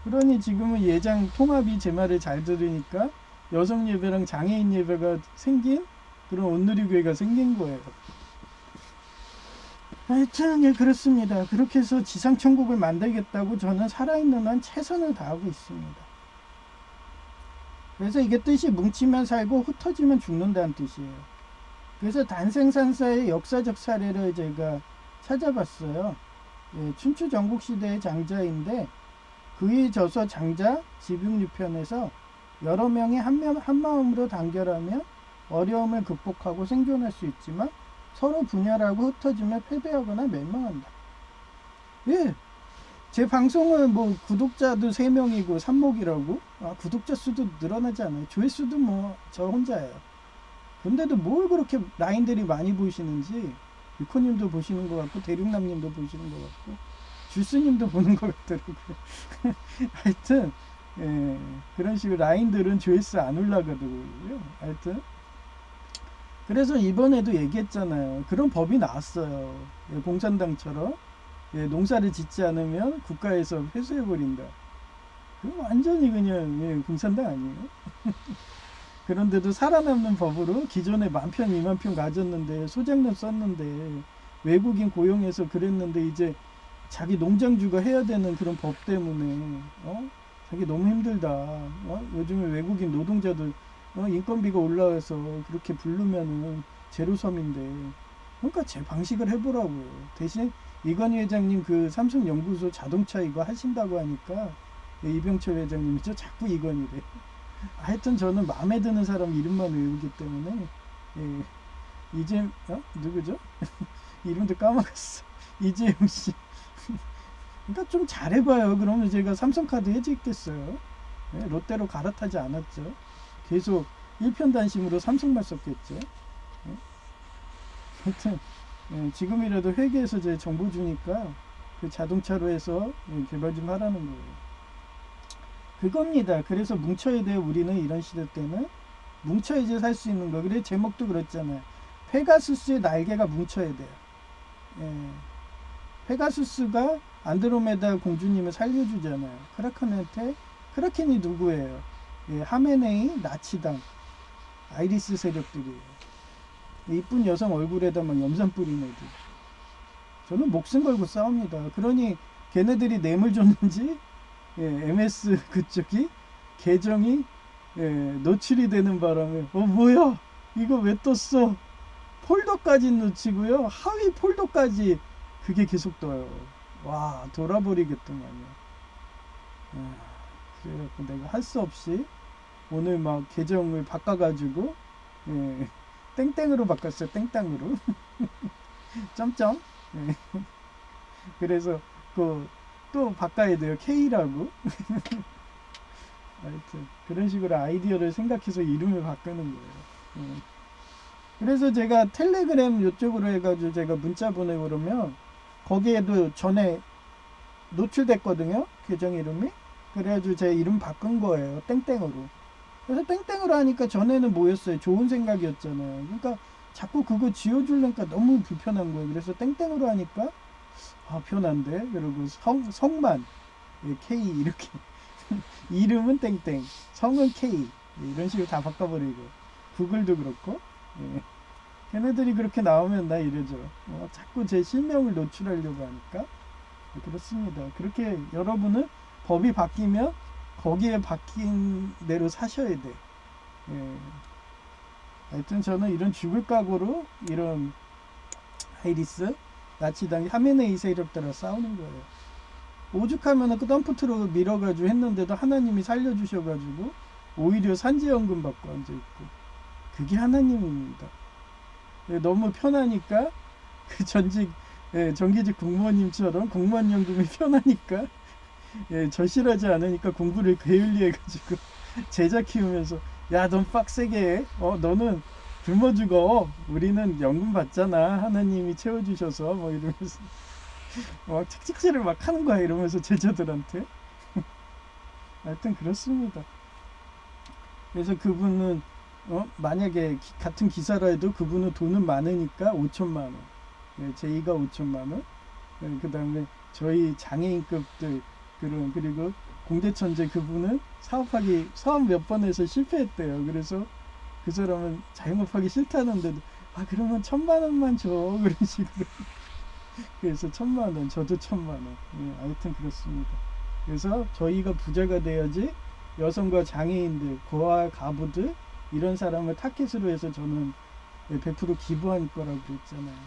그러니 지금은 예장 통합이 제 말을 잘 들으니까 여성 예배랑 장애인 예배가 생긴 그런 온누리교회가 생긴 거예요. 하여튼 그렇습니다. 그렇게 해서 지상천국을 만들겠다고 저는 살아있는 한 최선을 다하고 있습니다. 그래서 이게 뜻이 뭉치면 살고 흩어지면 죽는다는 뜻이에요. 그래서 단생산사의 역사적 사례를 제가 찾아봤어요. 춘추 전국시대의 장자인데, 그의 저서 장자 지붕유편에서 여러 명이 한 마음으로 단결하며 어려움을 극복하고 생존할 수 있지만 서로 분열하고 흩어지며 패배하거나 멸망한다. 제 방송은 뭐 구독자도 3명이고 삽목이라고, 구독자 수도 늘어나지 않아요. 조회수도 뭐 저 혼자예요. 근데도 뭘 그렇게 라인들이 많이 보시는지, 유코님도 보시는 것 같고 대륙남님도 보시는 것 같고 주스님도 보는 것 같더라고요. 하여튼 그런 식으로 라인들은 조회수 안 올라가더라고요. 하여튼 그래서 이번에도 얘기했잖아요. 그런 법이 나왔어요. 공산당처럼 농사를 짓지 않으면 국가에서 회수해버린다. 그거 완전히 그냥 공산당 아니에요? 그런데도 살아남는 법으로 기존에 10,000평 20,000평 가졌는데 소장농 썼는데 외국인 고용해서 그랬는데 이제 자기 농장주가 해야 되는 그런 법 때문에 자기 너무 힘들다. 요즘에 외국인 노동자들 인건비가 올라와서 그렇게 부르면은 제로섬인데, 그러니까 제 방식을 해보라고요. 대신 이건희 회장님 그 삼성 연구소 자동차 이거 하신다고 하니까 이병철 회장님이죠. 자꾸 이건희래. 하여튼 저는 마음에 드는 사람 이름만 외우기 때문에 예, 누구죠? 이름도 까먹었어. 이재용 씨. 그러니까 좀 잘해봐요. 그러면 제가 삼성카드 해지겠어요. 예, 롯데로 갈아타지 않았죠. 계속 일편단심으로 삼성만 썼겠죠. 예? 하여튼 지금이라도 회계에서 제 정보 주니까 그 자동차로 해서 개발 좀 하라는 거예요. 그겁니다. 그래서 뭉쳐야 돼요. 우리는 이런 시대 때는 뭉쳐야지 살 수 있는 거. 그래 제목도 그렇잖아요. 페가수스의 날개가 뭉쳐야 돼요. 예. 페가수스가 안드로메다 공주님을 살려주잖아요. 크라켄이 누구예요? 예, 하메네이 나치당 아이리스 세력들이에요. 이쁜 여성 얼굴에다 막 염산 뿌린 애들. 저는 목숨 걸고 싸웁니다. 그러니 걔네들이 뇌물 줬는지 MS 그쪽이 계정이 노출이 되는 바람에 뭐야 이거 왜 떴어? 폴더까지 놓치고요. 하위 폴더까지 그게 계속 떠요. 와 돌아버리겠더만요. 그래갖고 내가 할 수 없이 오늘 막 계정을 바꿔가지고 땡땡으로 바꿨어요. 땡땅으로 점점. 그래서 또 바꿔야 돼요. K라고. 하여튼 그런 식으로 아이디어를 생각해서 이름을 바꾸는 거예요. 그래서 제가 텔레그램 이쪽으로 해가지고 제가 문자 보내고 그러면 거기에도 전에 노출됐거든요. 계정 이름이. 그래가지고 제 이름 바꾼 거예요. 땡땡으로. 그래서 땡땡으로 하니까 전에는 뭐였어요? 좋은 생각이었잖아요. 그러니까 자꾸 그거 지워주려니까 너무 불편한 거예요. 그래서 땡땡으로 하니까 편한데. 그리고 성만 K 이렇게 이름은 땡땡, 성은 K 이런 식으로 다 바꿔버리고 구글도 그렇고 걔네들이 그렇게 나오면 나 이러죠. 자꾸 제 실명을 노출하려고 하니까 그렇습니다. 그렇게 여러분은 법이 바뀌면 거기에 바뀐 대로 사셔야 돼. 하여튼 저는 이런 죽을 각오로 이런 아이리스 나치당 하메네이 세력들과 싸우는 거예요. 오죽하면 그 덤프트로 밀어가지고 했는데도 하나님이 살려주셔가지고 오히려 산재연금 받고 앉아있고 그게 하나님입니다. 너무 편하니까 그 정규직 공무원님처럼 공무원연금이 편하니까 절실하지 않으니까 공부를 게을리해가지고 제자 키우면서 야 넌 빡세게 해. 너는 굶어 죽어. 우리는 연금 받잖아. 하나님이 채워주셔서 뭐 이러면서 막 책찍질을 막 하는 거야. 이러면서 제자들한테. 하여튼 그렇습니다. 그래서 그분은 만약에 같은 기사라 해도 그분은 돈은 많으니까 5천만 원. 제2가 5천만 원. 그 다음에 저희 장애인급들 그리고 공대천재 그분은 사업 몇 번 해서 실패했대요. 그래서 그 사람은 자영업하기 싫다는데도 그러면 1,000만 원만 줘. 그런 식으로. 그래서 1,000만 원, 저도 1,000만 원. 하여튼 그렇습니다. 그래서 저희가 부자가 돼야지 여성과 장애인들, 고아 가부들 이런 사람을 타겟으로 해서 저는 100% 기부할 거라고 그랬잖아요.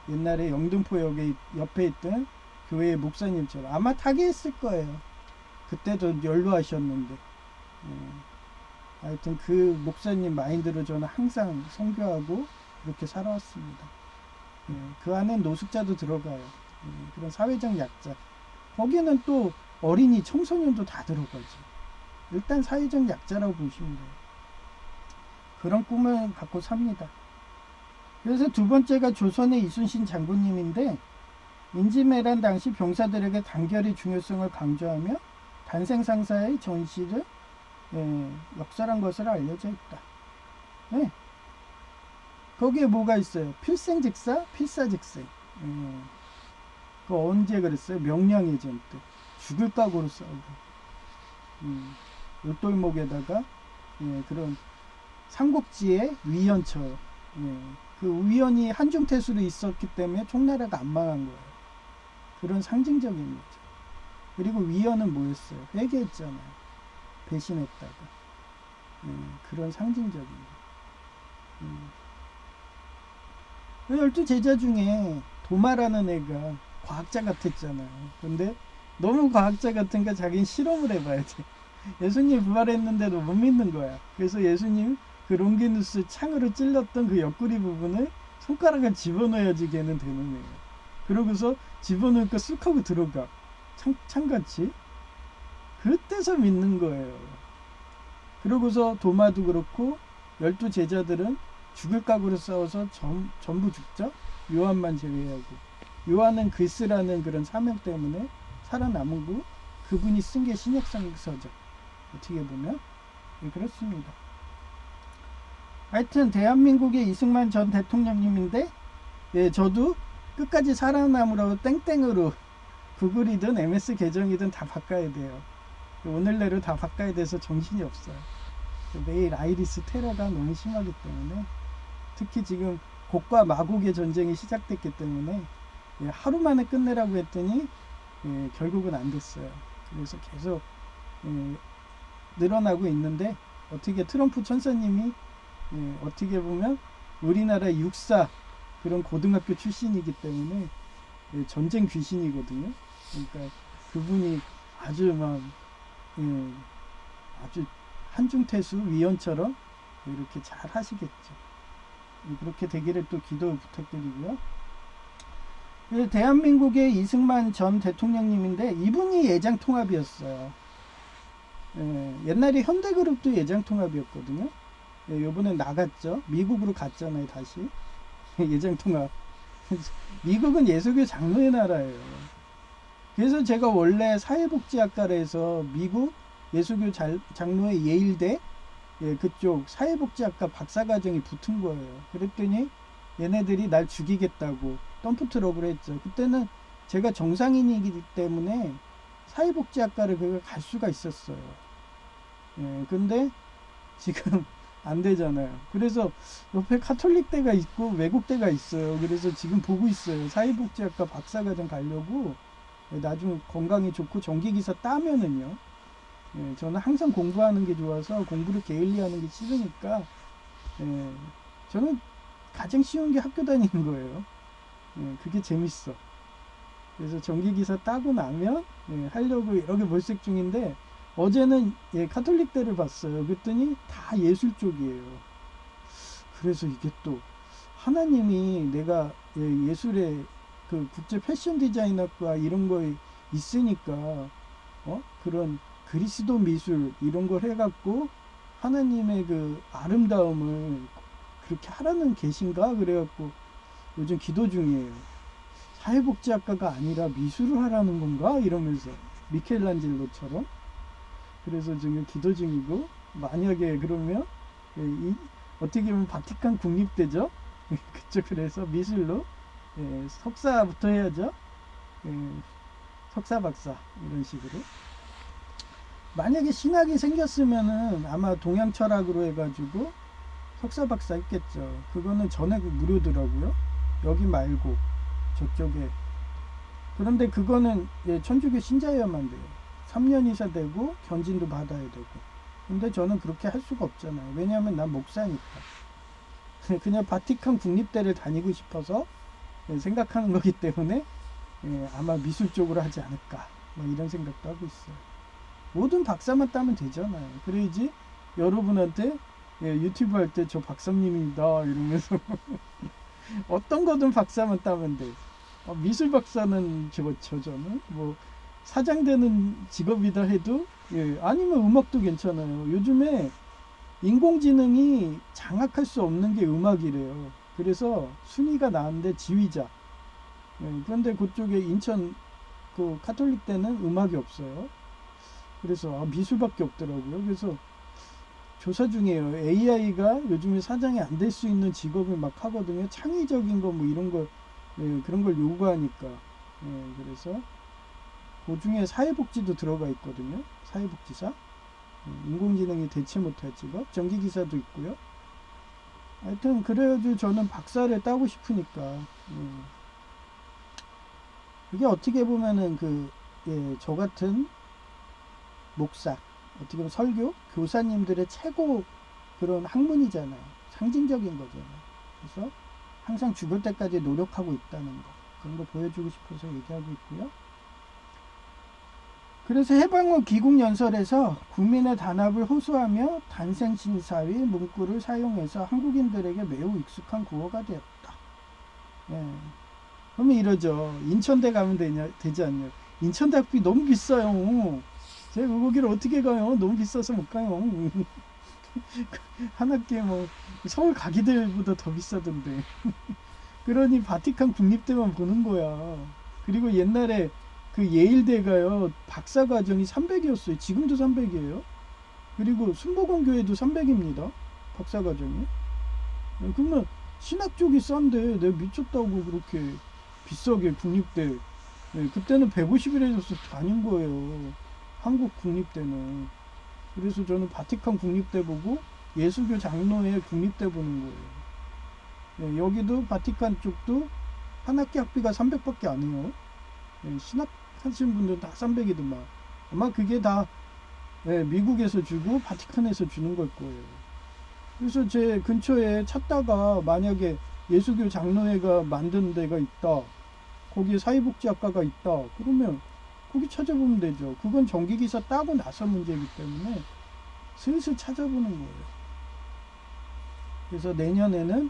옛날에 영등포 옆에 있던 교회 목사님처럼 아마 타겟했을 거예요. 그때도 연로하셨는데. 하여튼 그 목사님 마인드로 저는 항상 선교하고 그렇게 살아왔습니다. 그 안에 노숙자도 들어가요. 그런 사회적 약자. 거기는 또 어린이, 청소년도 다 들어가죠. 일단 사회적 약자라고 보시면 돼요. 그런 꿈을 갖고 삽니다. 그래서 두 번째가 조선의 이순신 장군님인데 인지매란 당시 병사들에게 단결의 중요성을 강조하며 단생상사의 전시를 역설한 것으로 알려져 있다. 거기에 뭐가 있어요? 필생즉사, 필사즉생. 그 언제 그랬어요? 명량해전 때 죽을 각오로 싸우고 을돌목에다가 그런 삼국지의 위연처 그 위연이 한중태수로 있었기 때문에 총나라가 안 망한 거예요. 그런 상징적인 거죠. 그리고 위헌은 뭐였어요? 회개했잖아요. 배신했다가. 그런 상징적인 거. 12 제자 중에 도마라는 애가 과학자 같았잖아요. 근데 너무 과학자 같으니까 자기는 실험을 해봐야지. 예수님 부활했는데도 못 믿는 거야. 그래서 예수님 그 롱기누스 창으로 찔렀던 그 옆구리 부분을 손가락을 집어넣어야지 걔는 되는 애예요. 그러고서 집어넣으니까 쑥 하고 들어가. 창같이. 그때서 믿는 거예요. 그러고서 도마도 그렇고 12 제자들은 죽을 각오로 싸워서 전부 죽죠. 요한만 제외하고. 요한은 글 쓰라는 그런 사명 때문에 살아남은 거. 그분이 쓴 게 신약성서죠. 어떻게 보면 그렇습니다. 하여튼 대한민국의 이승만 전 대통령님인데 저도 끝까지 살아남으라고 땡땡으로 구글이든 MS 계정이든 다 바꿔야 돼요. 오늘 내로 다 바꿔야 돼서 정신이 없어요. 매일 아이리스 테러가 너무 심하기 때문에, 특히 지금 곡과 마곡의 전쟁이 시작됐기 때문에 하루 만에 끝내라고 했더니 결국은 안 됐어요. 그래서 계속 늘어나고 있는데, 어떻게 트럼프 천사님이 어떻게 보면 우리나라 육사 그런 고등학교 출신이기 때문에 전쟁 귀신이거든요. 그러니까 그분이 아주 막 아주 한중태수 위원처럼 이렇게 잘 하시겠죠. 그렇게 되기를 또 기도 부탁드리고요. 대한민국의 이승만 전 대통령님인데 이분이 예장통합이었어요. 옛날에 현대그룹도 예장통합이었거든요. 요번에 나갔죠. 미국으로 갔잖아요. 다시 예장통합. 미국은 예수교 장로의 나라예요. 그래서 제가 원래 사회복지학과를 해서 미국 예수교 장로의 예일대 그쪽 사회복지학과 박사과정이 붙은 거예요. 그랬더니 얘네들이 날 죽이겠다고 덤프트럭을 했죠. 그때는 제가 정상인이기 때문에 사회복지학과를 그걸 갈 수가 있었어요. 근데 지금 안 되잖아요. 그래서 옆에 카톨릭대가 있고 외국대가 있어요. 그래서 지금 보고 있어요. 사회복지학과 박사과정 가려고. 나중에 건강이 좋고 전기기사 따면은요. 저는 항상 공부하는 게 좋아서 공부를 게을리하는 게 싫으니까 저는 가장 쉬운 게 학교 다니는 거예요. 그게 재밌어. 그래서 전기기사 따고 나면 하려고 여러 개 몰색 중인데, 어제는 카톨릭대를 봤어요. 그랬더니 다 예술 쪽이에요. 그래서 이게 또 하나님이 내가 예술의 그 국제 패션 디자인학과 이런 거에 있으니까 그런 그리스도 미술 이런 걸 해갖고 하나님의 그 아름다움을 그렇게 하라는 계신가 그래갖고 요즘 기도 중이에요. 사회복지학과가 아니라 미술을 하라는 건가 이러면서 미켈란젤로처럼. 그래서 지금 기도 중이고, 만약에 그러면 어떻게 보면 바티칸 국립대죠. 그쪽. 그래서 미술로 석사부터 해야죠. 석사 박사 이런 식으로. 만약에 신학이 생겼으면은 아마 동양 철학으로 해가지고 석사 박사 했겠죠. 그거는 전액 무료더라고요. 여기 말고 저쪽에. 그런데 그거는 천주교 신자여야만 돼요. 3년 이상 되고 견진도 받아야 되고. 근데 저는 그렇게 할 수가 없잖아요. 왜냐하면 난 목사니까. 그냥 바티칸 국립대를 다니고 싶어서 생각하는 거기 때문에 아마 미술 쪽으로 하지 않을까, 뭐 이런 생각도 하고 있어요. 모든 박사만 따면 되잖아요. 그래야지 여러분한테 유튜브 할 때 저 박사님이다 이러면서 어떤 거든 박사만 따면 돼. 미술 박사는 저는 뭐 사장되는 직업이다 해도 아니면 음악도 괜찮아요. 요즘에 인공지능이 장악할 수 없는 게 음악이래요. 그래서 순위가 나은데 지휘자. 그런데 그쪽에 인천 그 카톨릭대는 음악이 없어요. 그래서 미술밖에 없더라고요. 그래서 조사 중이에요. AI가 요즘에 사장이 안 될 수 있는 직업을 막 하거든요. 창의적인 거 뭐 이런 거 그런 걸 요구하니까. 그래서 그 중에 사회복지도 들어가 있거든요. 사회복지사. 인공지능이 대체 못할 직업. 전기기사도 있고요. 하여튼 그래가지고 저는 박사를 따고 싶으니까. 그게 어떻게 보면은 그 예, 저 같은 목사, 어떻게 보면 설교, 교사님들의 최고 그런 학문이잖아요. 상징적인 거잖아요. 그래서 항상 죽을 때까지 노력하고 있다는 거. 그런 거 보여주고 싶어서 얘기하고 있고요. 그래서 해방후 귀국연설에서 국민의 단합을 호소하며 단생신사위 문구를 사용해서 한국인들에게 매우 익숙한 구호가 되었다. 예. 그러면 이러죠. 인천대 가면 되지 않냐. 인천대 학비 너무 비싸요. 제가 거기를 어떻게 가요? 너무 비싸서 못 가요. 한 학기에 뭐 서울 가기들보다 더 비싸던데. 그러니 바티칸 국립대만 보는 거야. 그리고 옛날에 그 예일대가요, 박사과정이 300이었어요. 지금도 300이에요. 그리고 순복음교회도 300입니다. 박사과정이. 그러면 신학 쪽이 싼데 내가 미쳤다고 그렇게 비싸게 국립대. 그때는 150이라 해서 다닌 거예요. 한국 국립대는. 그래서 저는 바티칸 국립대 보고 예수교 장로회 국립대 보는 거예요. 여기도 바티칸 쪽도 한 학기 학비가 300밖에 안 해요. 신학 하시는 분들은 다 300이더만. 아마 그게 다 미국에서 주고 바티칸에서 주는 걸 거예요. 그래서 제 근처에 찾다가 만약에 예수교 장로회가 만든 데가 있다, 거기에 사회복지학과가 있다, 그러면 거기 찾아보면 되죠. 그건 정기기사 따고 나서 문제이기 때문에 슬슬 찾아보는 거예요. 그래서 내년에는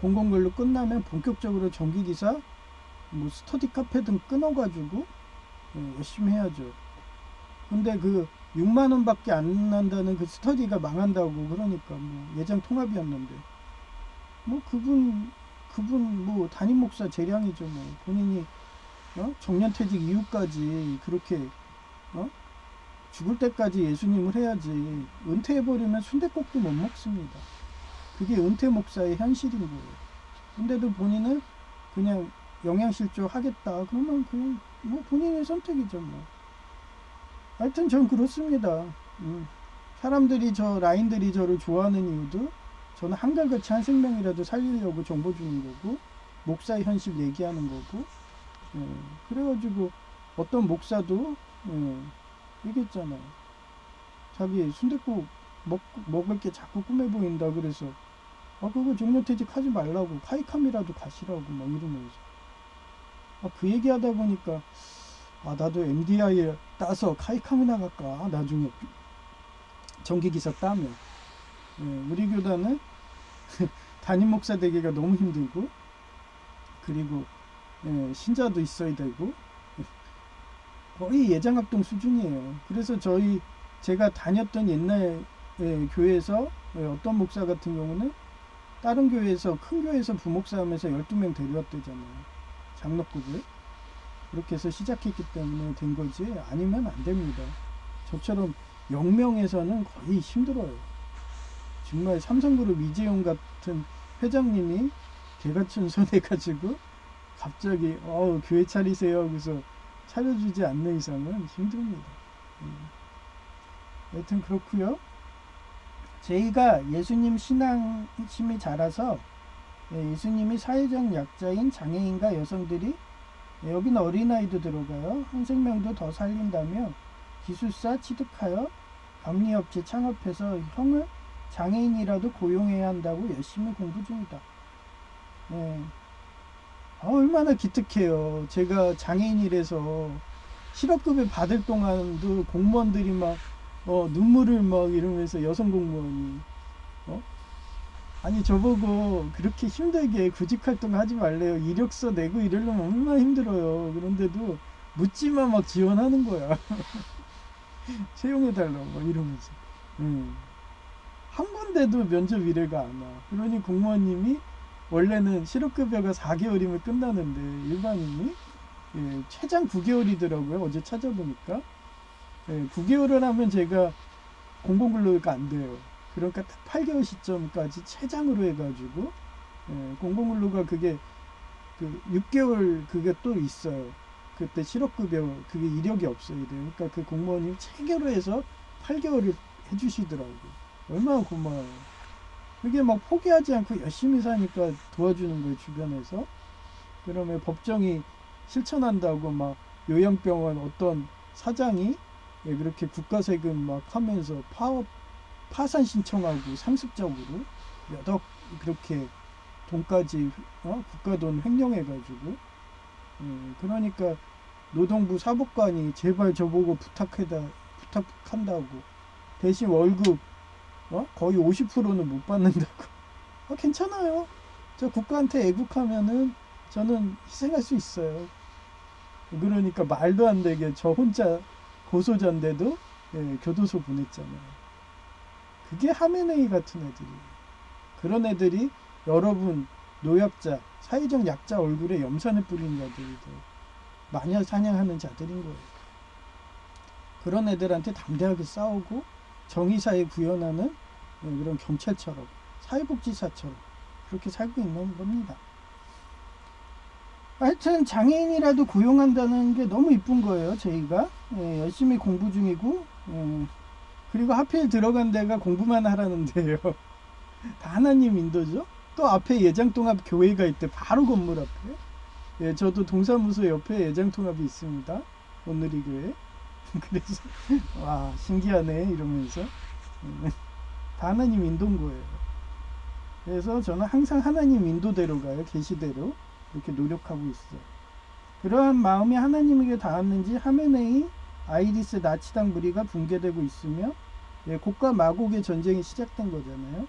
공공근로 끝나면 본격적으로 정기기사 뭐 스터디 카페 등 끊어가지고 열심히 해야죠. 근데 그 6만원 밖에 안 난다는 그 스터디가 망한다고 그러니까 뭐 예정 통합이었는데 뭐 그분 뭐 담임 목사 재량이죠. 뭐 본인이 정년퇴직 이후까지 그렇게 죽을 때까지 예수님을 해야지. 은퇴해버리면 순댓국도 못 먹습니다. 그게 은퇴 목사의 현실인 거예요. 근데도 본인은 그냥 영양실조 하겠다 그러면 그냥 뭐 본인의 선택이죠. 뭐 하여튼 전 그렇습니다. 사람들이 라인들이 저를 좋아하는 이유도 저는 한결같이 한 생명이라도 살리려고 정보 주는 거고 목사의 현실 얘기하는 거고. 그래가지고 어떤 목사도 얘기했잖아요. 자기 순댓국 먹을 게 자꾸 꿈에 보인다 그래서 그거 정년퇴직 하지 말라고 카이캄이라도 가시라고 막 이러면서 그 얘기하다 보니까 나도 MDI에 따서 카이캄이나 갈까 나중에 정기기사 따면. 우리 교단은 담임 목사 되기가 너무 힘들고 그리고 신자도 있어야 되고 거의 예장합동 수준이에요. 그래서 제가 다녔던 옛날 교회에서 어떤 목사 같은 경우는 다른 교회에서 큰 교회에서 부목사 하면서 12명 데려왔대잖아요. 장로급을. 그렇게 해서 시작했기 때문에 된 거지 아니면 안 됩니다. 저처럼 0명에서는 거의 힘들어요. 정말 삼성그룹 이재용 같은 회장님이 개가춘손 해가지고 갑자기 교회 차리세요 하고서 차려주지 않는 이상은 힘듭니다. 하여튼 그렇고요. 저희가 예수님 신앙심이 자라서 예수님이 사회적 약자인 장애인과 여성들이 여기는 어린아이도 들어가요. 한 생명도 더 살린다며 기술사 취득하여 감리업체 창업해서 형을 장애인이라도 고용해야 한다고 열심히 공부 중이다. 얼마나 기특해요. 제가 장애인이라서 실업급여 받을 동안도 공무원들이 막 눈물을 막 이러면서 여성 공무원이 아니 저보고 그렇게 힘들게 구직활동 하지 말래요. 이력서 내고 이러려면 얼마나 힘들어요. 그런데도 묻지마 막 지원하는 거야. 채용해달라고 막 이러면서. 한 군데도 면접 의뢰가 안 와. 그러니 공무원님이 원래는 실업급여가 4개월이면 끝나는데 일반인이 최장 9개월이더라고요. 어제 찾아보니까 9개월을 하면 제가 공공근로가 안 돼요. 그러니까 딱 8개월 시점까지 최장으로 해가지고 공공근로가 그게 6개월 그게 또 있어요. 그때 실업급여 그게 이력이 없어야 돼요. 그러니까 그 공무원님 체계로 해서 8개월을 해주시더라고요. 얼마나 고마워요. 그게 막 포기하지 않고 열심히 사니까 도와주는 거예요. 주변에서. 그러면 법정이 실천한다고 막 요양병원 어떤 사장이 그렇게 국가 세금 막 하면서 파산 신청하고 상습적으로 몇 억 그렇게 돈까지 국가 돈 횡령해가지고 그러니까 노동부 사법관이 제발 저보고 부탁한다고 대신 월급 거의 50%는 못 받는다고. 괜찮아요. 저 국가한테 애국하면은 저는 희생할 수 있어요. 그러니까 말도 안 되게 저 혼자 고소자인데도 교도소 보냈잖아요. 그게 하메네이 같은 애들이. 그런 애들이 여러분 노약자, 사회적 약자 얼굴에 염산을 뿌리는 자들이고 마녀 사냥하는 자들인 거예요. 그런 애들한테 담대하게 싸우고 정의사에 구현하는 그런 경찰처럼 사회복지사처럼 그렇게 살고 있는 겁니다. 하여튼 장애인이라도 고용한다는 게 너무 이쁜 거예요. 저희가 열심히 공부 중이고 그리고 하필 들어간 데가 공부만 하라는 데예요. 다 하나님 인도죠. 또 앞에 예장통합교회가 있대. 바로 건물 앞에. 저도 동사무소 옆에 예장통합이 있습니다. 오늘이 교회. 그래서 와 신기하네 이러면서 다 하나님 인도인 거예요. 그래서 저는 항상 하나님 인도대로 가요. 계시대로 이렇게 노력하고 있어요. 그러한 마음이 하나님에게 닿았는지 하메네이 아이리스 나치당 무리가 붕괴되고 있으며 곡과 마곡의 전쟁이 시작된 거잖아요.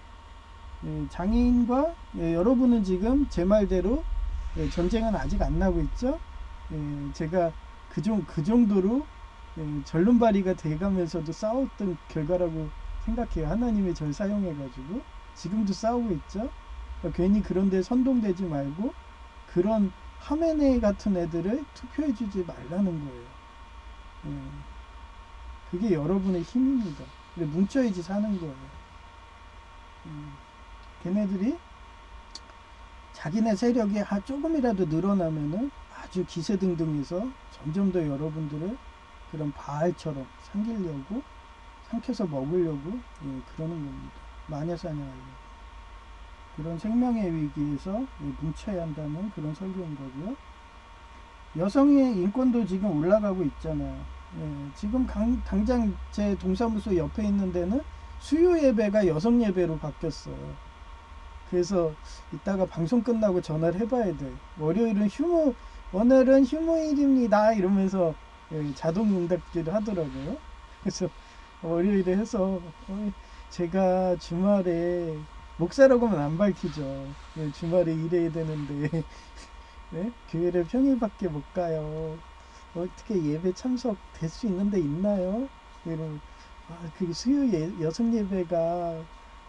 장애인과 여러분은 지금 제 말대로 전쟁은 아직 안 나고 있죠. 제가 그 정도로 절름발이가 돼가면서도 싸웠던 결과라고 생각해요. 하나님이 절 사용해가지고 지금도 싸우고 있죠. 그러니까 괜히 그런 데 선동되지 말고 그런 하메네이 같은 애들을 투표해주지 말라는 거예요. 그게 여러분의 힘입니다. 뭉쳐야지 사는 거예요. 걔네들이 자기네 세력이 조금이라도 늘어나면은 아주 기세등등해서 점점 더 여러분들을 그런 바알처럼 삼키려고 삼켜서 먹으려고 그러는 겁니다. 마녀사냥하려고. 그런 생명의 위기에서 뭉쳐야 한다는 그런 설교인 거고요. 여성의 인권도 지금 올라가고 있잖아요. 지금 당장 제 동사무소 옆에 있는 데는 수요 예배가 여성 예배로 바뀌었어요. 그래서 이따가 방송 끝나고 전화를 해봐야 돼. 오늘은 휴무일입니다 이러면서 자동 응답기를 하더라고요. 그래서 월요일에 해서 제가 주말에 목사라고는 안 밝히죠. 주말에 일해야 되는데 교회를 평일밖에 못 가요. 어떻게 예배 참석될 수 있는 데 있나요? 이러면 그게 수요 여성 예배가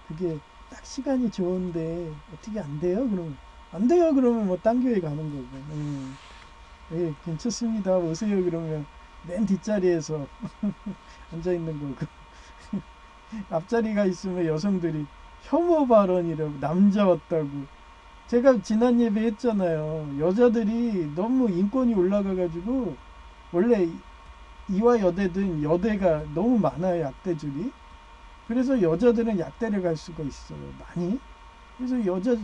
그게 딱 시간이 좋은데 어떻게 안 돼요? 그러면 안 돼요. 그러면 뭐 딴 교회 가는 거고. 괜찮습니다. 오세요. 그러면 맨 뒷자리에서 앉아 있는 거고. 앞자리가 있으면 여성들이 혐오 발언이라고 남자 왔다고. 제가 지난 예배 했잖아요. 여자들이 너무 인권이 올라가가지고 원래 이화 여대든 여대가 너무 많아요. 약대줄이. 그래서 여자들은 약대를 갈 수가 있어요. 많이. 그래서 여자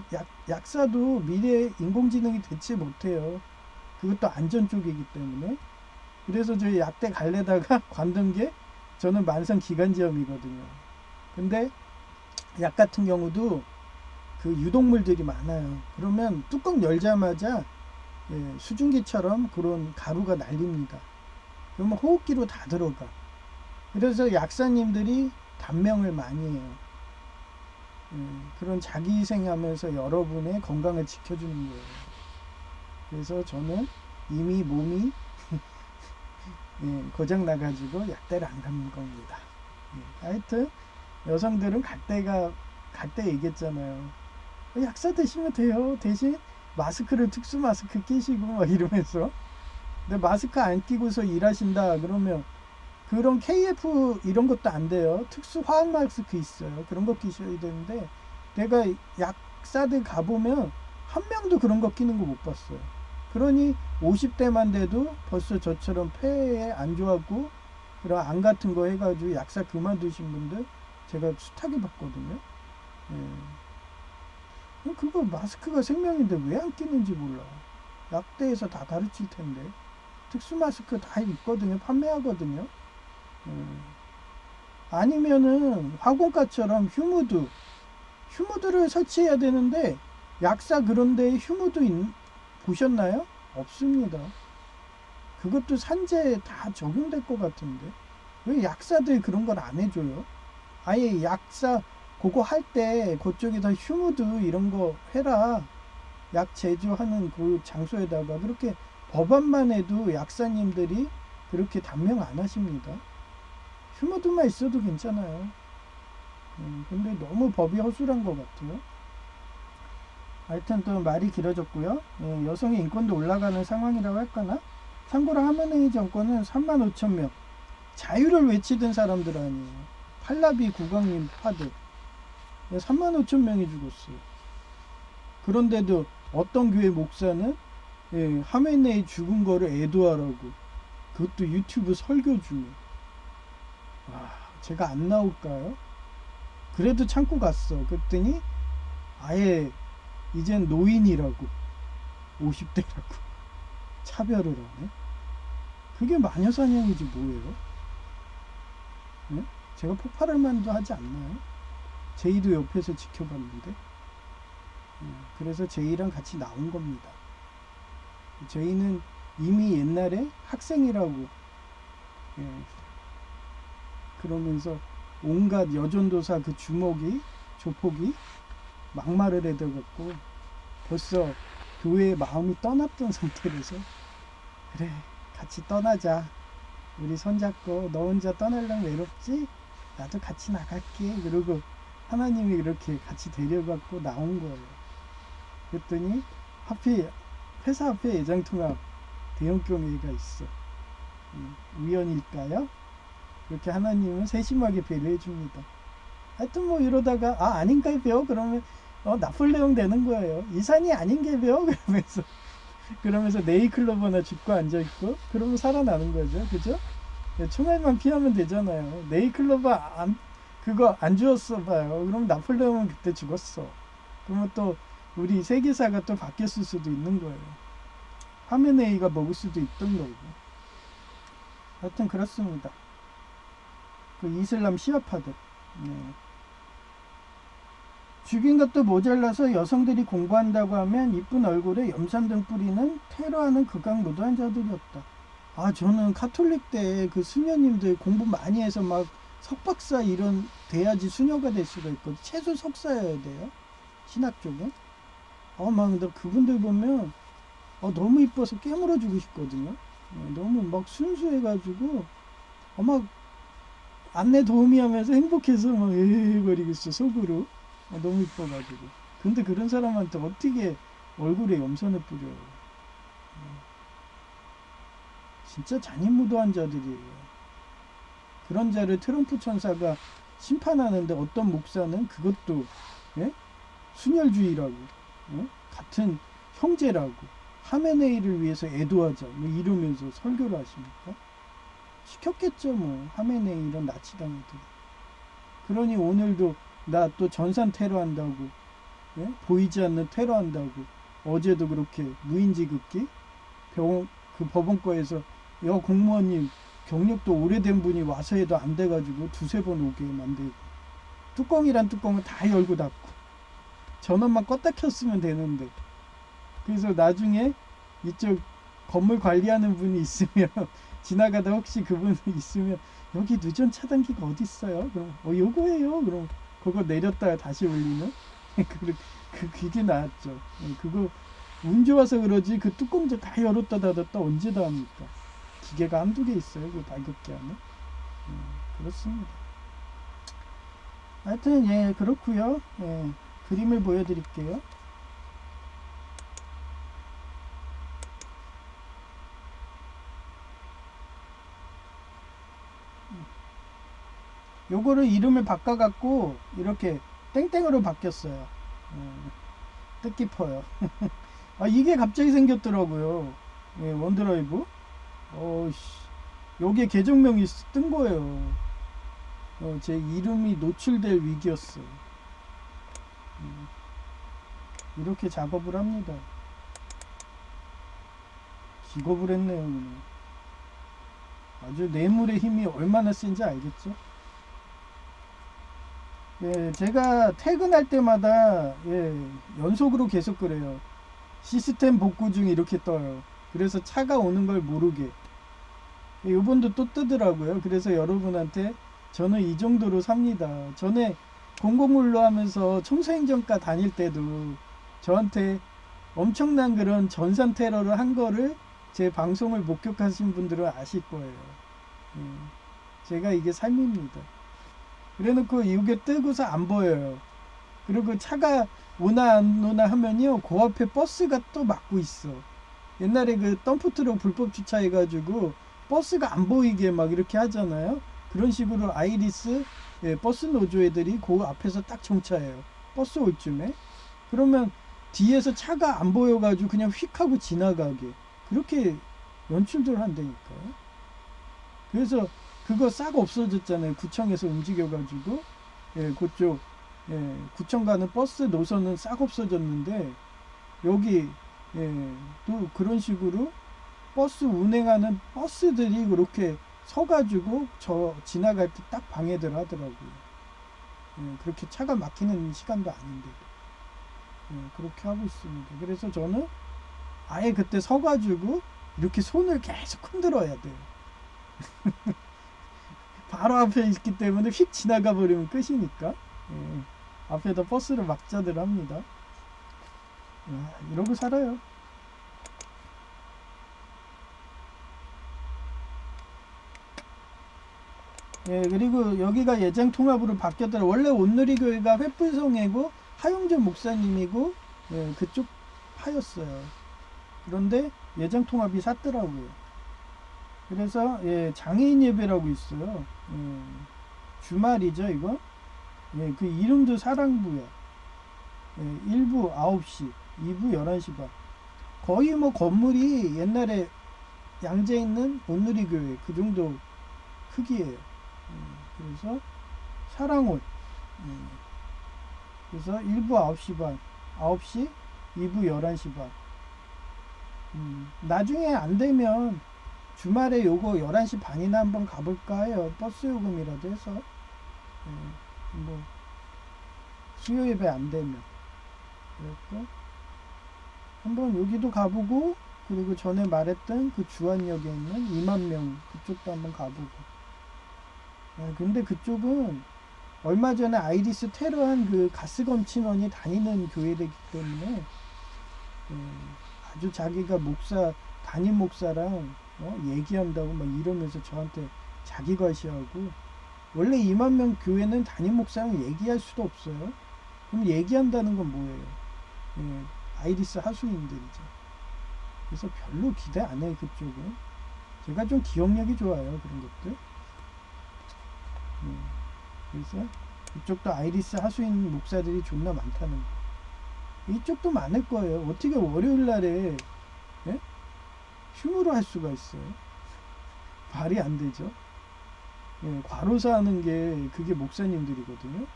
약사도 미래 인공지능이 되지 못해요. 그것도 안전 쪽이기 때문에. 그래서 저희 약대 갈래다가 관둔 게 저는 만성 기관지염이거든요. 근데 약 같은 경우도 그 유독물들이 많아요. 그러면 뚜껑 열자마자 수증기처럼 그런 가루가 날립니다. 그러면 호흡기로 다 들어가. 그래서 약사님들이 단명을 많이 해요. 그런 자기희생하면서 여러분의 건강을 지켜주는 거예요. 그래서 저는 이미 몸이 고장 나가지고 약대를 안 가는 겁니다. 하여튼 여성들은 갈 때 얘기했잖아요. 약사 드시면 돼요. 대신 마스크를 특수 마스크 끼시고 막 이러면서. 근데 마스크 안 끼고서 일하신다 그러면 그런 KF 이런 것도 안 돼요. 특수 화학 마스크 있어요. 그런 거 끼셔야 되는데 내가 약사들 가보면 한 명도 그런 거 끼는 거 못 봤어요. 그러니 50대만 돼도 벌써 저처럼 폐에 안 좋았고 그런 암 같은 거 해가지고 약사 그만두신 분들 제가 수탁해 봤거든요. 그거 마스크가 생명인데 왜 안 끼는지 몰라. 약대에서 다 가르칠 텐데. 특수 마스크 다 있거든요. 판매하거든요. 아니면은 화공과처럼 휴무드를 설치해야 되는데 약사 그런데 보셨나요? 없습니다. 그것도 산재에 다 적용될 것 같은데 왜 약사들 그런 걸 안 해줘요? 아예 약사 그거 할 때 그쪽에다 휴무드 이런 거 해라. 약 제조하는 그 장소에다가 그렇게 법안만 해도 약사님들이 그렇게 단명 안 하십니다. 휴무드만 있어도 괜찮아요. 근데 너무 법이 허술한 것 같아요. 하여튼 또 말이 길어졌고요. 여성의 인권도 올라가는 상황이라고 할까나? 참고로 하메네이 정권은 3만 5천 명 자유를 외치던 사람들 아니에요. 팔라비 국왕님 파들 3만 5천 명이 죽었어요. 그런데도 어떤 교회 목사는 하메네이 죽은 거를 애도하라고 그것도 유튜브 설교 중에 제가 안 나올까요? 그래도 참고 갔어. 그랬더니 아예 이젠 노인이라고 50대라고 차별을 하네. 그게 마녀사냥이지 뭐예요? 네? 제가 폭발할 만도 하지 않나요? 제이도 옆에서 지켜봤는데 그래서 제이랑 같이 나온 겁니다. 제이는 이미 옛날에 학생이라고 그러면서 온갖 여전도사 그 조폭이 막말을 해대갖고 벌써 교회의 마음이 떠났던 상태라서 그래 같이 떠나자. 우리 손잡고 너 혼자 떠나려면 외롭지? 나도 같이 나갈게. 그러고 하나님이 이렇게 같이 데려갖고 나온 거예요. 그랬더니 하필 회사 앞에 애장통합 대형교회가 있어. 우연일까요? 그렇게 하나님은 세심하게 배려해 줍니다. 하여튼 뭐 이러다가 아닌가요? 그러면 나폴레옹 되는 거예요. 이산이 아닌가요? 그러면서 네이클로버나 짚고 앉아있고 그러면 살아나는 거죠. 그죠? 총알만 피하면 되잖아요. 네이클로버 그거 안 주었어 봐요. 그럼 나폴레옹은 그때 죽었어. 그러면 또 우리 세계사가 또 바뀌었을 수도 있는 거예요. 하메네이가 먹을 수도 있던 거고. 하여튼 그렇습니다. 그 이슬람 시아파들. 죽인 것도 모자라서 여성들이 공부한다고 하면 이쁜 얼굴에 염산등 뿌리는 테러하는 극악무도한 자들이었다. 저는 카톨릭 때 그 수녀님들 공부 많이 해서 막 석박사 이런 돼야지 수녀가 될 수가 있거든. 최소 석사여야 돼요. 신학 쪽은. 근데 그분들 보면 너무 이뻐서 깨물어주고 싶거든요. 너무 막 순수해가지고 막 안내 도우미 하면서 행복해서 막 에헤거리겠어 속으로. 너무 이뻐가지고. 근데 그런 사람한테 어떻게 얼굴에 염산을 뿌려요. 진짜 잔인무도한 자들이에요. 그런 자를 트럼프 천사가 심판하는데 어떤 목사는 그것도 순혈주의라고 같은 형제라고 하메네이를 위해서 애도하자 뭐 이러면서 설교를 하십니까? 시켰겠죠 뭐. 하메네이 이런 나치당 애들. 그러니 오늘도 나 또 전산 테러한다고 보이지 않는 테러한다고 어제도 그렇게 무인지급기 그 법원과에서 공무원님 경력도 오래된 분이 와서 해도 안 돼가지고 두세 번 오게 만들고 뚜껑이란 뚜껑을 다 열고 닫고 전원만 껐다 켰으면 되는데 그래서 나중에 이쪽 건물 관리하는 분이 있으면 지나가다 혹시 그분이 있으면 여기 누전 차단기가 어디 있어요? 그럼 요거예요. 그럼 그거 내렸다가 다시 올리는 그게 나았죠. 그거 운 좋아서 그러지 그 뚜껑들 다 열었다 닫았다 언제 다 합니까? 기계가 한두 개 있어요. 그 발급기 안에. 그렇습니다. 하여튼 그렇고요. 그림을 보여드릴게요. 요거를 이름을 바꿔갖고 이렇게 땡땡으로 바뀌었어요. 뜻깊어요. 이게 갑자기 생겼더라고요. 원드라이브. 요게 계정명이 뜬 거예요. 제 이름이 노출될 위기였어요. 이렇게 작업을 합니다. 기겁을 했네요. 그냥. 아주 뇌물의 힘이 얼마나 센지 알겠죠? 예, 제가 퇴근할 때마다 연속으로 계속 그래요. 시스템 복구 중 이렇게 떠요. 그래서 차가 오는 걸 모르게. 이번도 또 뜨더라고요. 그래서 여러분한테 저는 이 정도로 삽니다. 전에 공공물로 하면서 청소행정과 다닐 때도 저한테 엄청난 그런 전산 테러를 한 거를 제 방송을 목격하신 분들은 아실 거예요. 제가 이게 삶입니다. 그래놓고 이게 뜨고서 안 보여요. 그리고 차가 오나 안 오나 하면요, 그 앞에 버스가 또 막고 있어. 옛날에 그 덤프트럭 불법 주차해가지고 버스가 안 보이게 막 이렇게 하잖아요. 그런 식으로 아이리스 버스 노조 애들이 그 앞에서 딱 정차해요. 버스 올 쯤에. 그러면 뒤에서 차가 안 보여가지고 그냥 휙 하고 지나가게. 그렇게 연출들 한다니까요. 그래서 그거 싹 없어졌잖아요. 구청에서 움직여가지고. 그쪽, 구청 가는 버스 노선은 싹 없어졌는데, 여기, 또 그런 식으로 버스 운행하는 버스들이 그렇게 서가지고 저 지나갈 때 딱 방해들 하더라고요. 그렇게 차가 막히는 시간도 아닌데. 그렇게 하고 있습니다. 그래서 저는 아예 그때 서가지고 이렇게 손을 계속 흔들어야 돼요. 바로 앞에 있기 때문에 휙 지나가 버리면 끝이니까. 앞에다 버스를 막자들 합니다. 이러고 살아요. 그리고 여기가 예장 통합으로 바뀌었더라. 원래 온누리교회가 횃불성회고 하용재 목사님이고 그쪽 파였어요. 그런데 예장 통합이 샀더라고요. 그래서 장애인 예배라고 있어요. 주말이죠 이거. 그 이름도 사랑부야. 1부 9시, 2부 11시 반. 거의 뭐 건물이 옛날에 양재에 있는 온누리교회 그 정도 크기예요. 그래서 사랑홀. 그래서 1부 9시 반, 9시, 2부 11시 반. 나중에 안 되면 주말에 요거 11시 반이나 한번 가볼까 해요. 버스 요금이라도 해서. 뭐 수요 예배 안 되면. 그랬고 한번 여기도 가보고, 그리고 전에 말했던 그 주안역에 있는 2만 명 그쪽도 한번 가보고. 근데 그쪽은 얼마 전에 아이리스 테러한 그 가스검침원이 다니는 교회이기 때문에 아주 자기가 목사 담임 목사랑 얘기한다고 막 이러면서 저한테 자기 과시하고. 원래 2만 명 교회는 담임 목사랑 얘기할 수도 없어요. 그럼 얘기한다는 건 뭐예요? 아이리스 하수인들이죠. 그래서 별로 기대 안 해요. 그쪽은 제가 좀 기억력이 좋아요. 그런 것들. 그래서 이쪽도 아이리스 하수인 목사들이 존나 많다는 거. 이쪽도 많을 거예요. 어떻게 월요일 날에 휴무로 할 수가 있어요? 말이 안 되죠. 과로사 하는 게 그게 목사님들이거든요.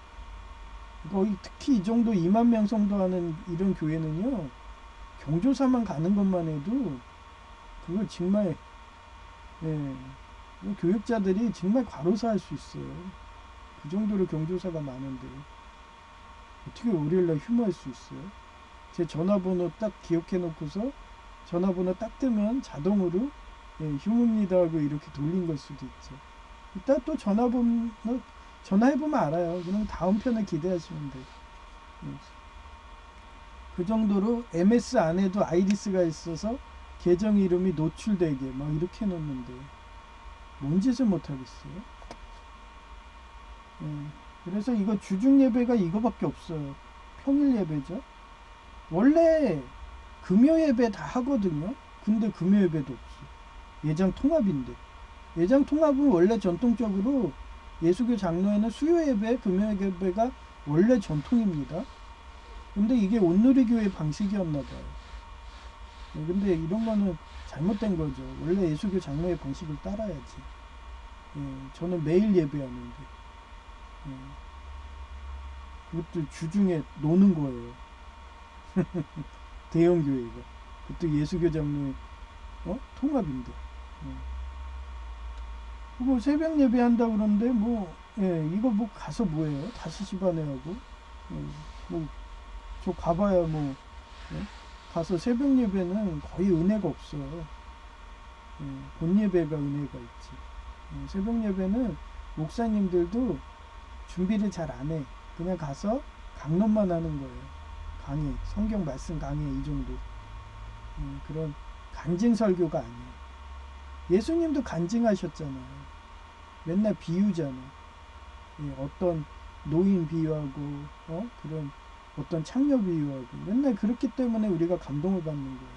거의 특히 이 정도 2만 명 성도하는 이런 교회는요, 경조사만 가는 것만 해도 그걸 정말 교육자들이 정말 과로사 할 수 있어요. 그 정도로 경조사가 많은데 어떻게 월요일날 휴무할 수 있어요? 제 전화번호 딱 기억해 놓고서 전화번호 딱 뜨면 자동으로 휴무입니다 하고 이렇게 돌린 걸 수도 있죠. 이따 또 전화해보면 알아요. 그럼 다음 편을 기대하시면 돼요. 그 정도로 MS 안에도 아이리스가 있어서 계정 이름이 노출되게 막 이렇게 해놓는데 뭔 짓을 못하겠어요. 그래서 이거 주중 예배가 이거밖에 없어요. 평일 예배죠. 원래 금요 예배 다 하거든요. 근데 금요 예배도 없어. 예장 통합인데. 예장 통합은 원래 전통적으로 예수교 장로에는 수요 예배, 금요 예배가 원래 전통입니다. 근데 이게 온누리교회 방식이었나 봐요. 근데 이런 거는 잘못된 거죠. 원래 예수교 장로의 방식을 따라야지. 저는 매일 예배하는데 그것도 주중에 노는 거예요. 대형 교회가. 그것도 예수교 장로의 통합인데. 뭐 새벽 예배 한다 그러는데 뭐 이거 뭐 가서 뭐해요? 5시 반에 하고 뭐 저 가봐야 뭐 가서 새벽 예배는 거의 은혜가 없어. 본 예배가 은혜가 있지. 새벽 예배는 목사님들도 준비를 잘 안 해. 그냥 가서 강론만 하는 거예요. 강의, 성경 말씀 강의 이 정도. 그런 간증 설교가 아니에요. 예수님도 간증하셨잖아요. 맨날 비유잖아. 어떤 노인 비유하고 그런 어떤 창녀 비유하고 맨날 그렇기 때문에 우리가 감동을 받는 거예요.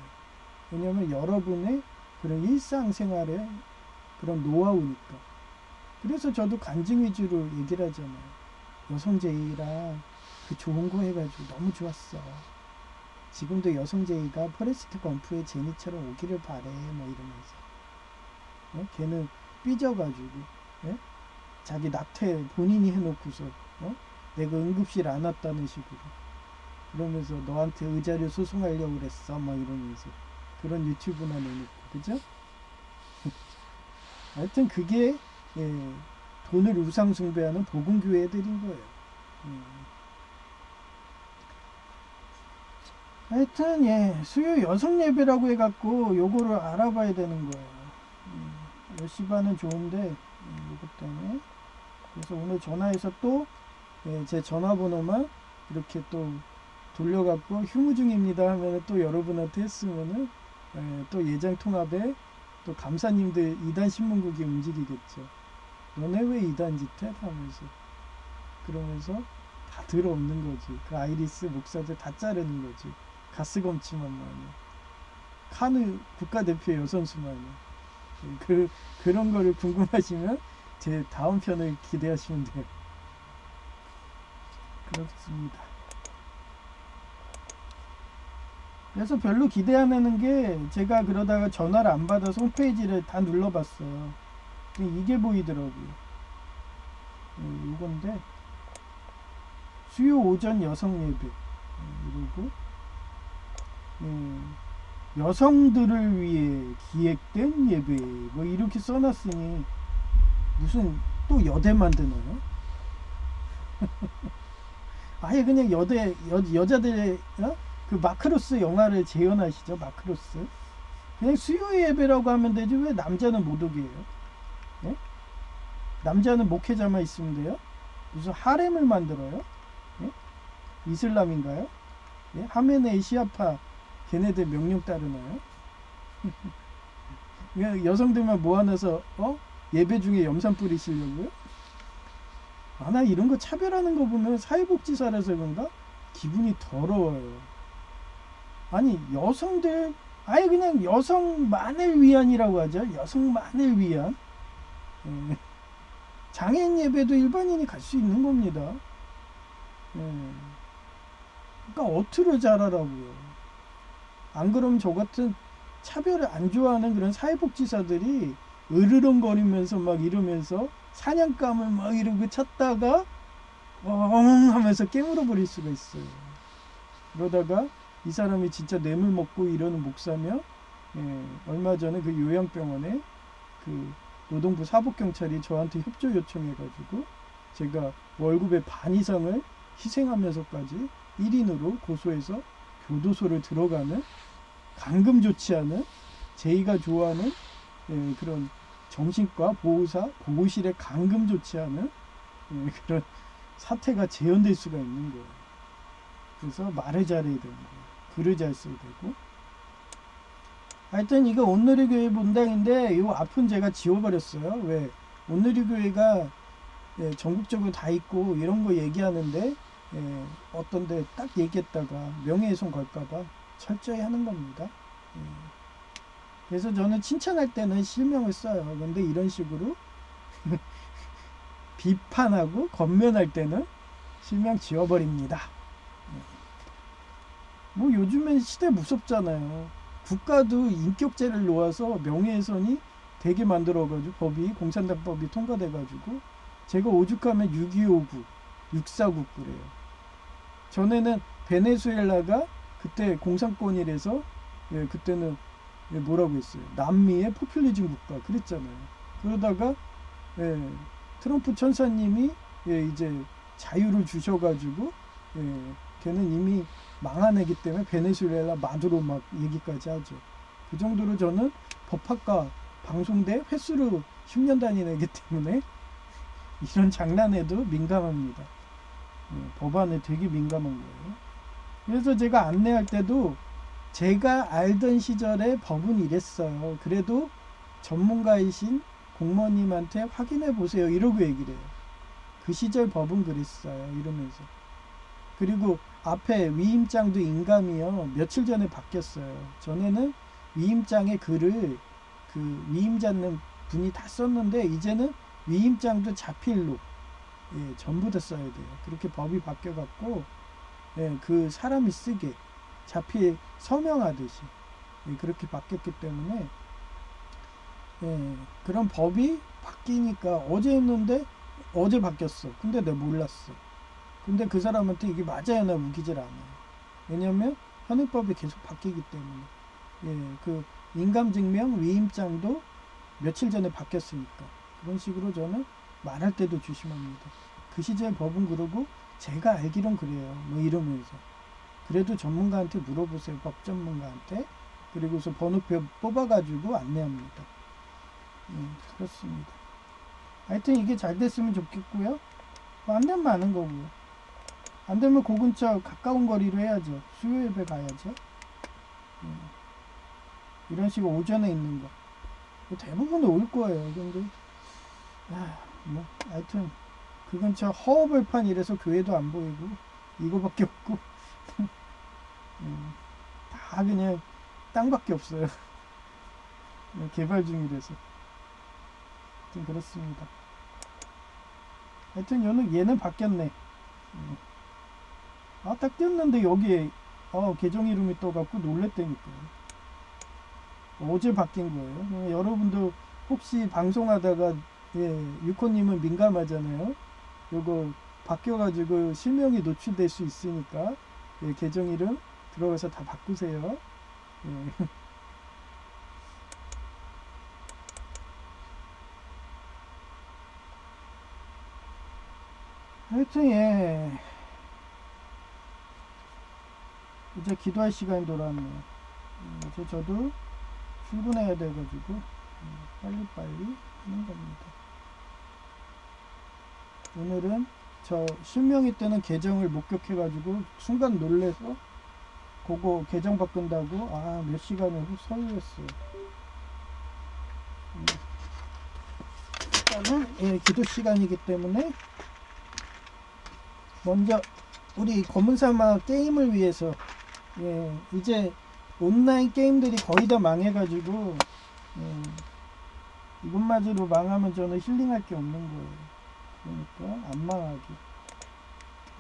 왜냐하면 여러분의 그런 일상생활의 그런 노하우니까. 그래서 저도 간증 위주로 얘기를 하잖아요. 여성제의랑 그 좋은 거 해가지고 너무 좋았어. 지금도 여성제의가 포레스트 검프의 제니처럼 오기를 바래. 뭐 이러면서. 걔는 삐져가지고 자기 낙태 본인이 해놓고서 내가 응급실 안 왔다는 식으로 그러면서 너한테 의자료 소송하려고 그랬어. 막 이러면서 그런 유튜브나 내놓고 그죠? 하여튼 그게 돈을 우상숭배하는 복음교회 애들인 거예요. 하여튼 수요 여성 예배라고 해갖고 요거를 알아봐야 되는 거예요. 10시 반은 좋은데 이것 때문에 그래서 오늘 전화해서 또 제 전화번호만 이렇게 또 돌려갖고 휴무 중입니다 하면 또 여러분한테 했으면은 또 예장 통합에 또 감사님들 이단 신문국이 움직이겠죠. 너네 왜 이단 짓해? 하면서 그러면서 다 들어오는 거지. 그 아이리스 목사들 다 자르는 거지. 가스검침만 마냥 카누 국가대표 여선수 마냥 그런 거를 궁금하시면 제 다음 편을 기대하시면 돼요. 그렇습니다. 그래서 별로 기대 안 하는 게 제가 그러다가 전화를 안 받아서 홈페이지를 다 눌러봤어요. 이게 보이더라고요. 이건데 수요 오전 여성 예배 이러고 여성들을 위해 기획된 예배 뭐 이렇게 써놨으니 무슨 또 여대 만드나요? 아예 그냥 여자들의 그 마크로스 영화를 재현하시죠. 마크로스 그냥 수요 예배라고 하면 되지 왜 남자는 못 오게 해요? 남자는 목회자만 있으면 돼요? 무슨 하렘을 만들어요? 이슬람인가요? 하메네이 시아파 걔네들 명령 따르나요? 여성들만 모아놔서 예배 중에 염산 뿌리시려고요? 나 이런 거 차별하는 거 보면 사회복지사라서 그런가 기분이 더러워요. 아니 여성들 아예 그냥 여성만을 위한이라고 하죠. 여성만을 위한 장애인 예배도 일반인이 갈 수 있는 겁니다. 그러니까 어투를 잘하라고요. 안 그러면 저 같은 차별을 안 좋아하는 그런 사회복지사들이 으르렁거리면서 막 이러면서 사냥감을 막 이러고 찾다가 하면서 깨물어 버릴 수가 있어요. 그러다가 이 사람이 진짜 뇌물 먹고 이러는 목사면 얼마 전에 그 요양병원에 그 노동부 사법경찰이 저한테 협조 요청해가지고 제가 월급의 반 이상을 희생하면서까지 1인으로 고소해서 교도소를 들어가는 감금 조치하는 제이가 좋아하는 그런 정신과 보호사 보호실에 감금 조치하는 그런 사태가 재현될 수가 있는 거예요. 그래서 말을 잘해야 되는 거예요. 글을 잘 써야 되고. 하여튼 이거 온누리 교회 본당인데 이 앞은 제가 지워버렸어요. 왜? 온누리 교회가 전국적으로 다 있고 이런 거 얘기하는데 어떤데 딱 얘기했다가 명예훼손 걸까봐 철저히 하는 겁니다. 그래서 저는 칭찬할 때는 실명을 써요. 근데 이런 식으로 비판하고 권면할 때는 실명 지워버립니다. 뭐 요즘엔 시대 무섭잖아요. 국가도 인격죄를 놓아서 명예훼손이 되게 만들어가지고 법이 공산당법이 통과돼가지고 제가 오죽하면 6259, 649 그래요. 전에는 베네수엘라가 그때 공산권이라서 그때는 뭐라고 했어요. 남미의 포퓰리즘 국가 그랬잖아요. 그러다가 예, 트럼프 천사님이 예, 이제 자유를 주셔가지고 예, 걔는 이미 망한 애기 때문에 베네수엘라 마두로 막 얘기까지 하죠. 그 정도로 저는 법학과 방송대 횟수로 10년 다닌 애기 때문에 이런 장난에도 민감합니다. 예, 법안에 되게 민감한 거예요. 그래서 제가 안내할 때도 제가 알던 시절에 법은 이랬어요. 그래도 전문가이신 공무원님한테 확인해 보세요. 이러고 얘기를 해요. 그 시절 법은 그랬어요. 이러면서. 그리고 앞에 위임장도 인감이요. 며칠 전에 바뀌었어요. 전에는 위임장에 글을 그 위임 잡는 분이 다 썼는데 이제는 위임장도 자필로 예, 전부 다 써야 돼요. 그렇게 법이 바뀌어갖고 예, 그 사람이 쓰게 자필 서명하듯이 예, 그렇게 바뀌었기 때문에 예, 그런 법이 바뀌니까 어제 했는데 어제 바뀌었어. 근데 내가 몰랐어. 근데 그 사람한테 이게 맞아야 나 우기질 않아요. 왜냐면 현행법이 계속 바뀌기 때문에 예, 그 인감증명 위임장도 며칠 전에 바뀌었으니까 그런 식으로 저는 말할 때도 조심합니다. 그 시절 법은 그러고 제가 알기론 그래요. 뭐 이러면서 그래도 전문가한테 물어보세요. 법 전문가한테. 그리고서 번호표 뽑아가지고 안내합니다. 그렇습니다. 하여튼 이게 잘 됐으면 좋겠고요. 안 되면 안 하는 거고요. 안 되면 그 근처 가까운 거리로 해야죠. 수요 예배 가야죠. 이런 식으로 오전에 있는 거. 대부분 올 거예요. 근데 뭐 하여튼 그 근처 허허벌판 이래서 교회도 안 보이고 이거밖에 없고 다 그냥 땅밖에 없어요. 개발 중이라서. 하여튼 그렇습니다. 하여튼 얘는 바뀌었네. 딱 띄었는데 여기에 계정 이름이 떠갖고 놀랬다니까요. 어제 바뀐 거예요. 여러분도 혹시 방송하다가 유코님은 민감하잖아요. 요거 바뀌어가지고 실명이 노출될 수 있으니까 계정 이름 들어가서 다 바꾸세요. 하여튼 이제 기도할 시간이 돌아왔네요. 이제 저도 출근해야 돼가지고 빨리빨리 하는 겁니다. 오늘은 저 실명이 뜨는 계정을 목격해가지고 순간 놀래서 그거 계정 바꾼다고 몇 시간을 후 서유했어요. 일단은 기도 시간이기 때문에 먼저 우리 검은사막 게임을 위해서 이제 온라인 게임들이 거의 다 망해가지고 이것마저도 망하면 저는 힐링할 게 없는 거예요. 그러니까 안 망하게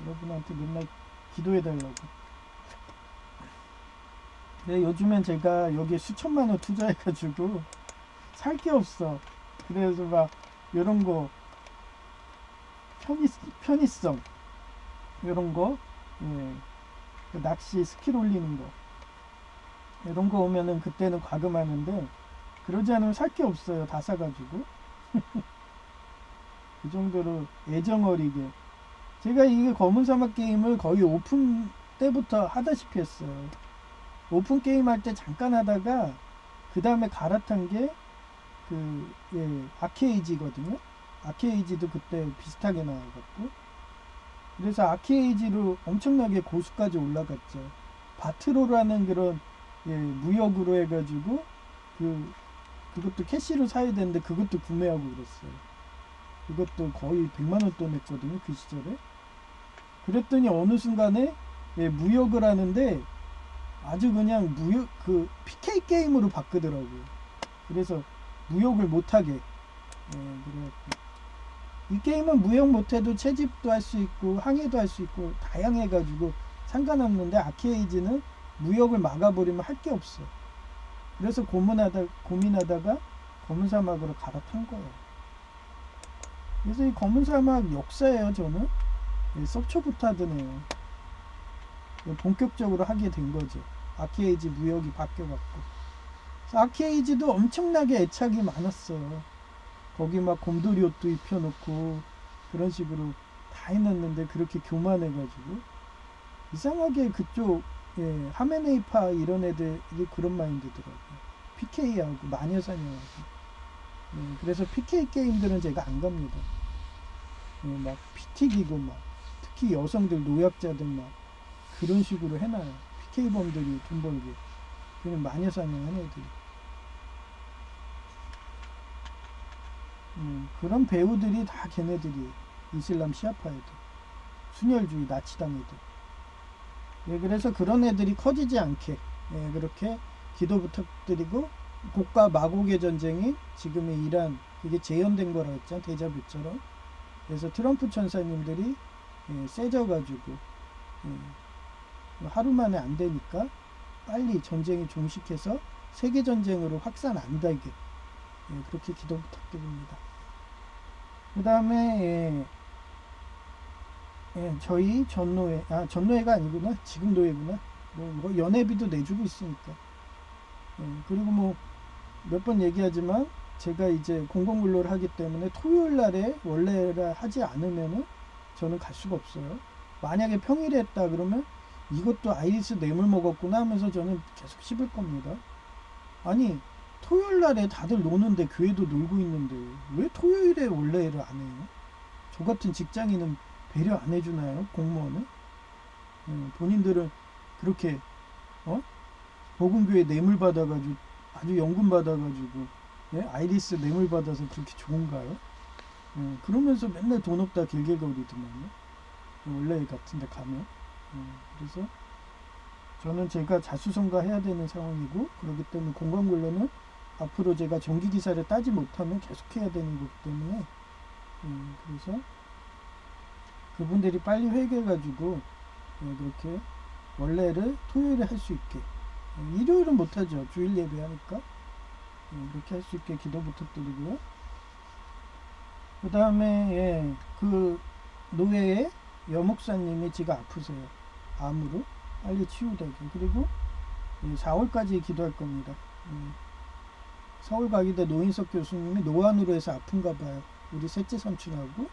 여러분한테 맨날 기도해달라고. 요즘엔 제가 여기에 수천만 원 투자해가지고 살 게 없어. 그래서 막 이런 거 편의성 이런 거 낚시 스킬 올리는 거 이런 거 오면은 그때는 과금하는데 그러지 않으면 살 게 없어요. 다 사가지고 그 정도로 애정어리게 제가 이게 검은사막 게임을 거의 오픈 때부터 하다시피 했어요. 오픈 게임 할 때 잠깐 하다가 그 다음에 갈아탄 게 아케이지거든요. 아케이지도 그때 비슷하게 나와갖고 그래서 아케이지로 엄청나게 고수까지 올라갔죠. 바트로라는 그런 무역으로 해가지고 그것도 캐시로 사야 되는데 그것도 구매하고 그랬어요. 그것도 거의 100만원 돈 했거든요. 그 시절에. 그랬더니 어느 순간에 무역을 하는데 아주 그냥 PK 게임으로 바꾸더라고요. 그래서 무역을 못하게 그래갖고 이 게임은 무역 못해도 채집도 할 수 있고 항해도 할 수 있고 다양해가지고 상관없는데 아케이지는 무역을 막아버리면 할 게 없어. 그래서 고민하다가 검은사막으로 갈아탄 거예요. 그래서 이 검은사막 역사예요. 저는 서초부터 하던 애요. 본격적으로 하게 된 거죠. 아케이지 무역이 바뀌어갖고. 아케이지도 엄청나게 애착이 많았어요. 거기 막 곰돌이 옷도 입혀놓고 그런 식으로 다 해놨는데 그렇게 교만해가지고 이상하게 그쪽 하메네이파 이런 애들이 그런 마인드더라고요. PK하고 마녀사냥하고. 그래서 PK 게임들은 제가 안 갑니다. 막 PT 기고 막 특히 여성들 노약자들 막 그런 식으로 해놔요. PK범들이 돈 벌게. 그냥 마녀사냥한 애들. 그런 배우들이 다 걔네들이 이슬람 시아파 애들. 순혈주의 나치당 애들. 그래서 그런 애들이 커지지 않게 그렇게 기도 부탁드리고 곡과 마곡의 전쟁이 지금의 이란 그게 재현된 거라 했잖아. 데자뷰처럼. 그래서 트럼프 천사님들이 세져가지고 하루 만에 안 되니까 빨리 전쟁이 종식해서 세계전쟁으로 확산 안 되게 그렇게 기도 부탁드립니다. 그 다음에 저희 전노회 전노회가 아니구나. 지금 노회구나. 뭐 연회비도 내주고 있으니까. 그리고 뭐 몇 번 얘기하지만 제가 이제 공공근로를 하기 때문에 토요일 날에 원래라 하지 않으면은 저는 갈 수가 없어요. 만약에 평일에 했다 그러면 이것도 아이리스 뇌물 먹었구나 하면서 저는 계속 씹을 겁니다. 아니 토요일 날에 다들 노는데 교회도 놀고 있는데 왜 토요일에 원래를 안 해요? 저 같은 직장인은 배려 안 해주나요? 공무원은? 본인들은 그렇게 복음교회 뇌물 받아가지고 아주 연금 받아가지고 아이리스 뇌물 받아서 그렇게 좋은가요? 그러면서 맨날 돈 없다 길길거리더만요. 원래 같은데 가면. 그래서 저는 제가 자수성가 해야 되는 상황이고 그렇기 때문에 공공근로는 앞으로 제가 정기기사를 따지 못하면 계속 해야 되는 거기 때문에 그래서 그분들이 빨리 회개해가지고 그렇게 원래를 토요일에 할 수 있게 일요일은 못하죠. 주일 예배하니까 그렇게 할 수 있게 기도 부탁드리고요. 그 다음에 그 노회에 여목사님이 지가 아프세요. 암으로 빨리 치유되게. 그리고 4월까지 기도할 겁니다. 서울과기대 노인석 교수님이 노안으로 해서 아픈가 봐요. 우리 셋째 삼촌하고.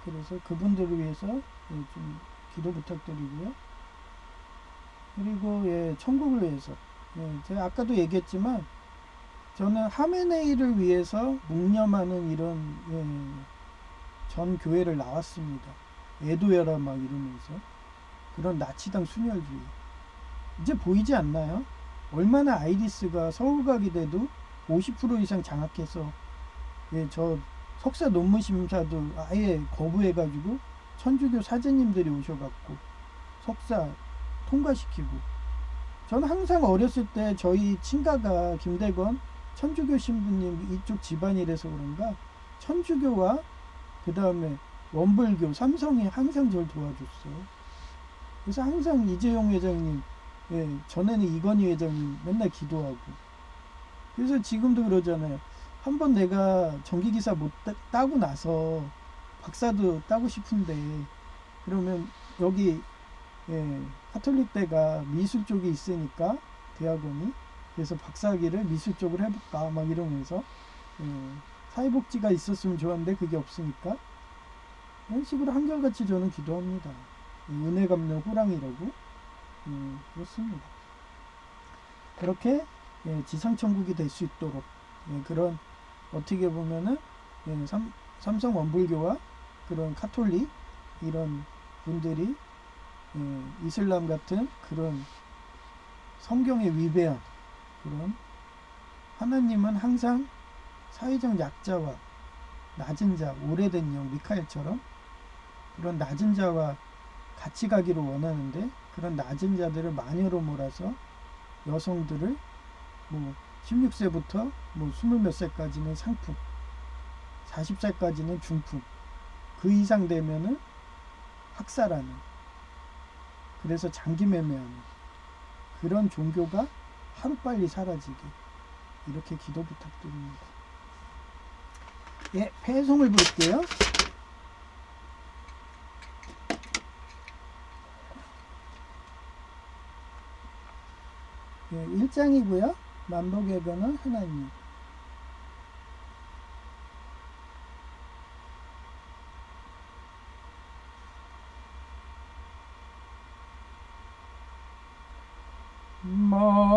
그래서 그분들을 위해서 좀 기도 부탁드리고요. 그리고 천국을 위해서 제가 아까도 얘기했지만 저는 하메네이를 위해서 묵념하는 이런 전 교회를 나왔습니다. 애도해라 막 이러면서 그런 나치당 순혈주의 이제 보이지 않나요? 얼마나 아이리스가 서울과기대도 50% 이상 장악해서 저 석사 논문 심사도 아예 거부해가지고 천주교 사제님들이 오셔갖고 석사 통과시키고 저는 항상 어렸을 때 저희 친가가 김대건 천주교 신부님 이쪽 집안이라서 그런가 천주교와 그 다음에 원불교 삼성이 항상 저를 도와줬어요. 그래서 항상 이재용 회장님 전에는 이건희 회장님 맨날 기도하고 그래서 지금도 그러잖아요. 한번 내가 전기기사 못 따고 나서 박사도 따고 싶은데 그러면 여기 카톨릭대가 미술 쪽에 있으니까 대학원이 그래서 박사학위를 미술 쪽으로 해볼까 막 이러면서 사회복지가 있었으면 좋았는데 그게 없으니까 이런 식으로 한결같이 저는 기도합니다. 은혜 갚는 호랑이라고 그렇습니다. 그렇게 지상천국이 될 수 있도록 그런 어떻게 보면은 삼성 원불교와 그런 카톨릭 이런 분들이 이슬람 같은 그런 성경에 위배한 그런 하나님은 항상 사회적 약자와 낮은 자, 오래된 영 미카엘처럼 그런 낮은 자와 같이 가기를 원하는데 그런 낮은 자들을 마녀로 몰아서 여성들을 뭐 16세부터 뭐 20몇 살까지는 상품 40살까지는 중품 그 이상 되면은 학살하는 그래서 장기 매매하는 그런 종교가 하루빨리 사라지게 이렇게 기도 부탁드립니다. 폐송을 볼게요. 1장이고요. 만복의 근원 하나님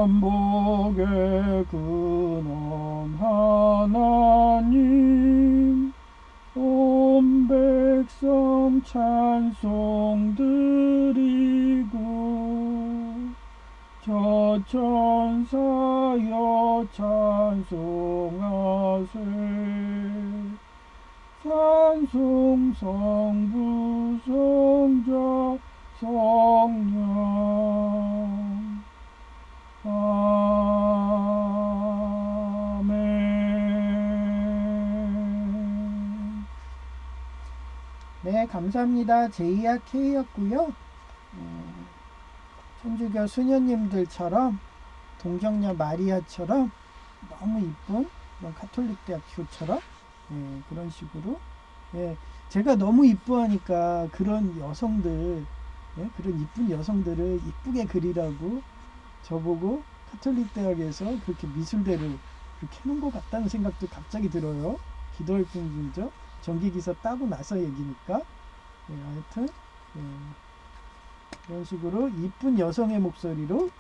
만복의 근원 하나님 온 백성 찬송 드리고 저 천사여 찬송하세 찬송 성부 성자 성령 아멘. 네, 감사합니다. 제이야 K였고요. 천주교 수녀님들처럼 동정녀 마리아처럼 너무 이쁜 그런 카톨릭 대학교처럼 그런 식으로 제가 너무 이뻐하니까 그런 여성들 그런 이쁜 여성들을 이쁘게 그리라고 저보고 카톨릭 대학에서 그렇게 미술대를 그렇게 해놓은 것 같다는 생각도 갑자기 들어요. 기도할 뿐이죠. 정기기사 따고 나서 얘기니까. 하여튼 이런 식으로 이쁜 여성의 목소리로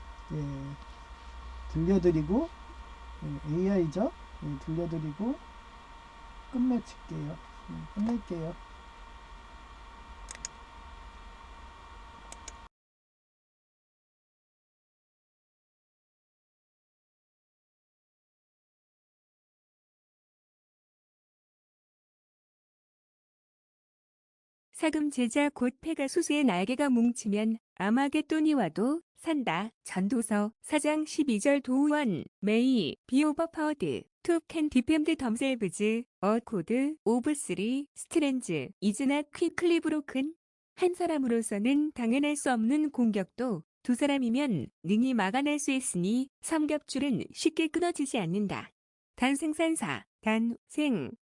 들려드리고 AI죠. 들려드리고 끝맺을게요. 끝낼게요. 사금 제자 곧 페가수스의 날개가 뭉치면 아마겟돈이 와도 산다. 전도서 4장 12절 도우원 메이 비오버파워드 투 캔 디펜드 덤셀브즈 어 코드 오브 쓰리 스트렌즈 이즈나 퀴클리 브로큰 한 사람으로서는 당해낼 수 없는 공격도 두 사람이면 능히 막아낼 수 있으니 삼겹줄은 쉽게 끊어지지 않는다. 단생산사 단생산사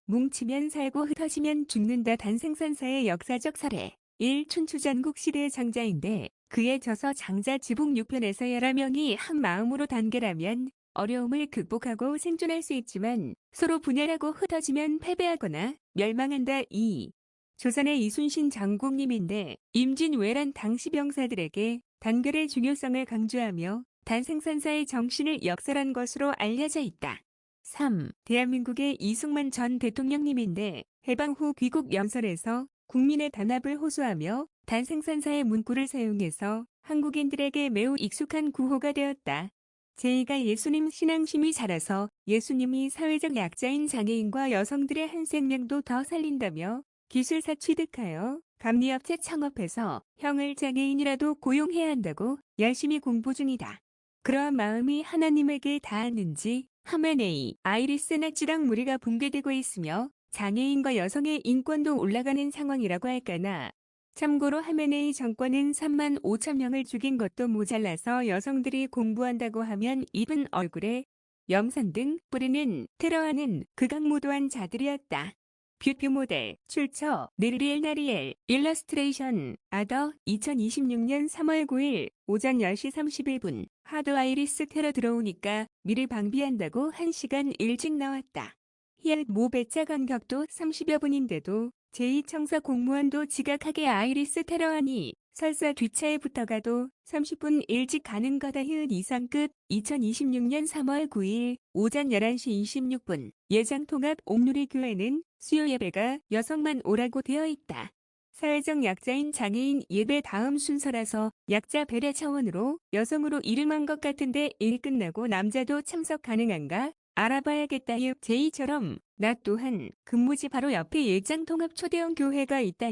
뭉치면 살고 흩어지면 죽는다. 단생산사의 역사적 사례 1. 춘추전국 시대의 장자인데 그에 져서 장자 지복 6편에서 여러 명이 한 마음으로 단결하면 어려움을 극복하고 생존할 수 있지만 서로 분열하고 흩어지면 패배하거나 멸망한다. 2. 조선의 이순신 장국님인데 임진왜란 당시 병사들에게 단결의 중요성을 강조하며 단생산사의 정신을 역설한 것으로 알려져 있다. 3. 대한민국의 이승만 전 대통령님인데 해방 후 귀국 연설에서 국민의 단합을 호소하며 단생산사의 문구를 사용해서 한국인들에게 매우 익숙한 구호가 되었다. 제2가 예수님 신앙심이 자라서 예수님이 사회적 약자인 장애인과 여성들의 한 생명도 더 살린다며 기술사 취득하여 감리업체 창업해서 형을 장애인이라도 고용해야 한다고 열심히 공부 중이다. 그러한 마음이 하나님에게 닿았는지 하메네이, 아이리스 나치당 무리가 붕괴되고 있으며 장애인과 여성의 인권도 올라가는 상황이라고 할까나 참고로 하메네이 정권은 3만 5천 명을 죽인 것도 모자라서 여성들이 공부한다고 하면 입은 얼굴에 염산 등 뿌리는 테러하는 극악무도한 자들이었다. 뷰티 모델, 출처, 느리엘 나리엘, 일러스트레이션, 아더, 2026년 3월 9일 오전 10시 31분 하드 아이리스 테러 들어오니까 미리 방비한다고 1시간 일찍 나왔다. 히읗 모 배차 간격도 30여 분인데도 제2청사 공무원도 지각하게 아이리스 테러하니 설사 뒷차에 붙어가도 30분 일찍 가는 거다. 히읗 이상 끝. 2026년 3월 9일 오전 11시 26분 예장통합 옥누리교회는 수요 예배가 여성만 오라고 되어 있다. 사회적 약자인 장애인 예배 다음 순서라서 약자 배려 차원으로 여성으로 이름한 것 같은데 일 끝나고 남자도 참석 가능한가? 알아봐야겠다. 제2처럼 나 또한 근무지 바로 옆에 예장통합 초대형 교회가 있다.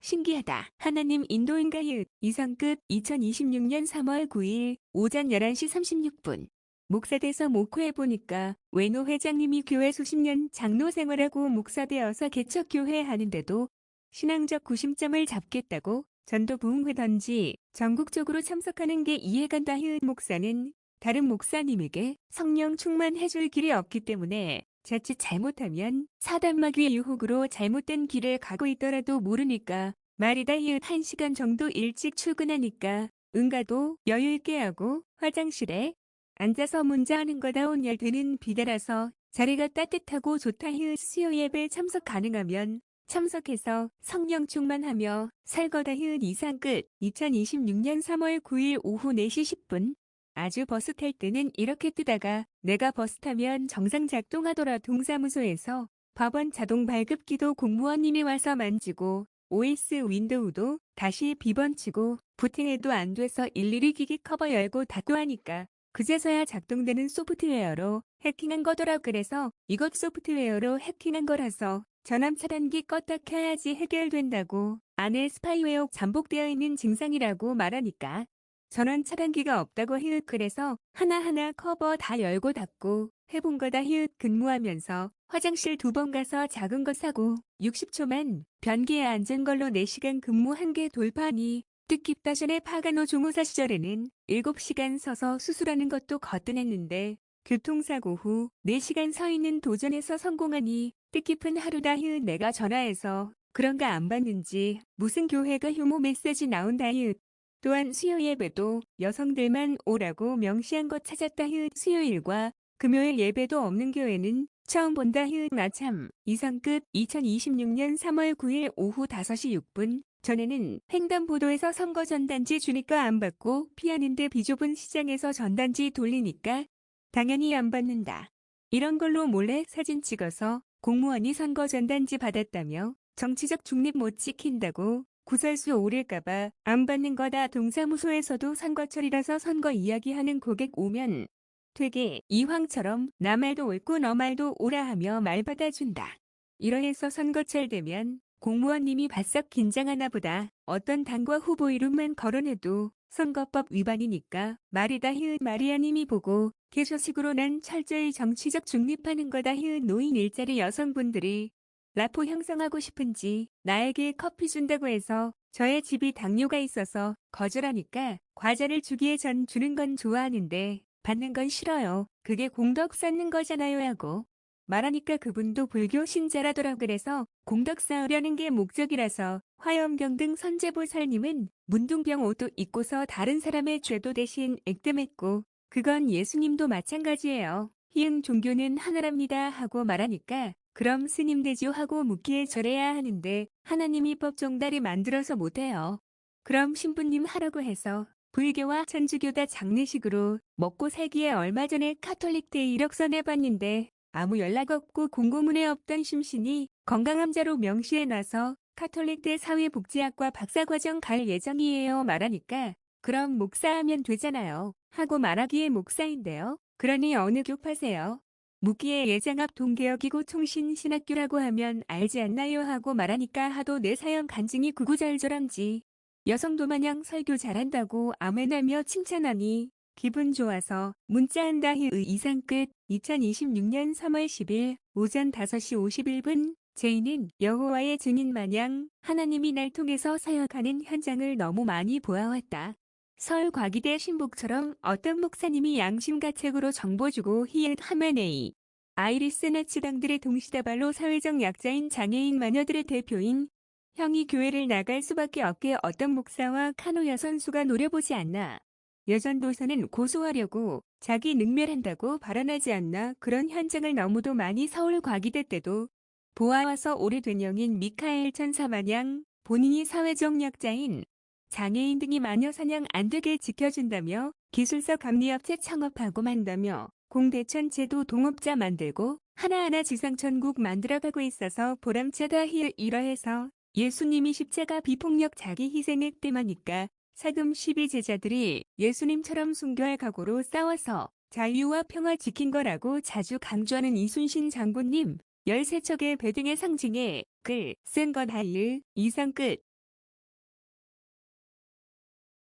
신기하다. 하나님 인도인가? 이상 끝. 2026년 3월 9일 오전 11시 36분 목사돼서 목회해보니까 외노 회장님이 교회 수십 년 장로 생활하고 목사되어서 개척교회 하는데도 신앙적 구심점을 잡겠다고 전도 부흥회던지 전국적으로 참석하는 게 이해간다. 목사는 다른 목사님에게 성령 충만해줄 길이 없기 때문에 자칫 잘못하면 사단마귀의 유혹으로 잘못된 길을 가고 있더라도 모르니까 말이다. 1시간 정도 일찍 출근하니까 응가도 여유있게 하고 화장실에 앉아서 문자하는 거다. 온열 되는 비대라서 자리가 따뜻하고 좋다. 수요 예배 참석 가능하면 참석해서 성령 충만하며 살 거다. 이상 끝. 2026년 3월 9일 오후 4시 10분 아주 버스 탈 때는 이렇게 뜨다가 내가 버스 타면 정상 작동하더라. 동사무소에서 법원 자동 발급기도 공무원님이 와서 만지고 OS 윈도우도 다시 비번치고 부팅해도 안 돼서 일일이 기기 커버 열고 닫고 하니까 그제서야 작동되는 소프트웨어로 해킹한 거더라. 그래서 이것 소프트웨어로 해킹한 거라서 전압 차단기 껐다 켜야지 해결된다고. 안에 스파이웨어 잠복되어 있는 증상이라고 말하니까 전원 차단기가 없다고 히읗. 그래서 하나하나 커버 다 열고 닫고 해본 거다 히읗. 근무하면서 화장실 2번 가서 작은 거 사고 60초만 변기에 앉은 걸로 4시간 근무 한개 돌파하니 뜻깊다. 전에 파가노 조무사 시절에는 7시간 서서 수술하는 것도 거뜬했는데 교통사고 후 4시간 서 있는 도전에서 성공하니 뜻깊은 하루다 히읗. 내가 전화해서 그런가 안 받는지 무슨 교회가 효모 메시지 나온다 히읗. 또한 수요 예배도 여성들만 오라고 명시한 거 찾았다 히읗. 수요일과 금요일 예배도 없는 교회는 처음 본다 히읗. 나참 이상 끝. 2026년 3월 9일 오후 5시 6분 전에는 횡단보도에서 선거 전단지 주니까 안 받고 피하는데 비좁은 시장에서 전단지 돌리니까 당연히 안 받는다. 이런 걸로 몰래 사진 찍어서 공무원이 선거 전단지 받았다며 정치적 중립 못 지킨다고 구설수 오를까봐 안 받는 거다. 동사무소에서도 선거철이라서 선거 이야기하는 고객 오면 되게 이황처럼 나 말도 옳고 너 말도 오라 하며 말 받아준다. 이러해서 선거철 되면 공무원님이 바싹 긴장하나 보다. 어떤 당과 후보 이름만 거론해도 선거법 위반이니까 말이다 히읗. 마리아님이 보고 계셔식으로 난 철저히 정치적 중립하는 거다 히읗. 노인 일자리 여성분들이 라포 형성하고 싶은지 나에게 커피 준다고 해서 저의 집이 당뇨가 있어서 거절하니까 과자를 주기에 전 주는 건 좋아하는데 받는 건 싫어요. 그게 공덕 쌓는 거잖아요 하고 말하니까 그분도 불교 신자라더라. 그래서 공덕 쌓으려는 게 목적이라서 화엄경 등 선제보살님은 문둥병 옷도 입고서 다른 사람의 죄도 대신 액땜했고 그건 예수님도 마찬가지예요. 희응 종교는 하나랍니다 하고 말하니까 그럼 스님 되죠 하고 묻기에 절해야 하는데 하나님이 법종다리 만들어서 못해요. 그럼 신부님 하라고 해서 불교와 천주교 다 장례식으로 먹고 살기에 얼마 전에 카톨릭대 이력서 내봤는데 아무 연락 없고 공고문에 없던 심신이 건강암자로 명시해놔서 카톨릭대 사회복지학과 박사과정 갈 예정이에요 말하니까 그럼 목사하면 되잖아요 하고 말하기에 목사인데요. 그러니 어느 교파세요? 묻기에 예장합 동계역이고 총신신학교라고 하면 알지 않나요 하고 말하니까 하도 내 사연 간증이 구구절절한지 여성도 마냥 설교 잘한다고 아멘하며 칭찬하니 기분 좋아서 문자한다 히읗. 이상 끝. 2026년 3월 10일 오전 5시 51분 제이는 여호와의 증인 마냥 하나님이 날 통해서 사역하는 현장을 너무 많이 보아왔다. 서울과기대 신복처럼 어떤 목사님이 양심가책으로 정보 주고 히읗 하면 A. 아이리스 나치당들의 동시다발로 사회적 약자인 장애인 마녀들의 대표인 형이 교회를 나갈 수밖에 없게 어떤 목사와 카노 여선수가 노려보지 않나. 여전도서는 고소하려고 자기 능멸한다고 발언하지 않나. 그런 현장을 너무도 많이 서울과기대 때도 보아와서 오래된 영인 미카엘 천사 마냥 본인이 사회적 약자인 장애인 등이 마녀 사냥 안 되게 지켜준다며 기술서 감리업체 창업하고 만다며 공대천 제도 동업자 만들고 하나하나 지상천국 만들어가고 있어서 보람차다 히읗. 이러해서 예수님이 십자가 비폭력 자기 희생을 땜하니까 사금 12제자들이 예수님처럼 순교할 각오로 싸워서 자유와 평화 지킨 거라고 자주 강조하는 이순신 장군님 13척의 배등의 상징에 글 쓴 거다 히읗. 이상 끝.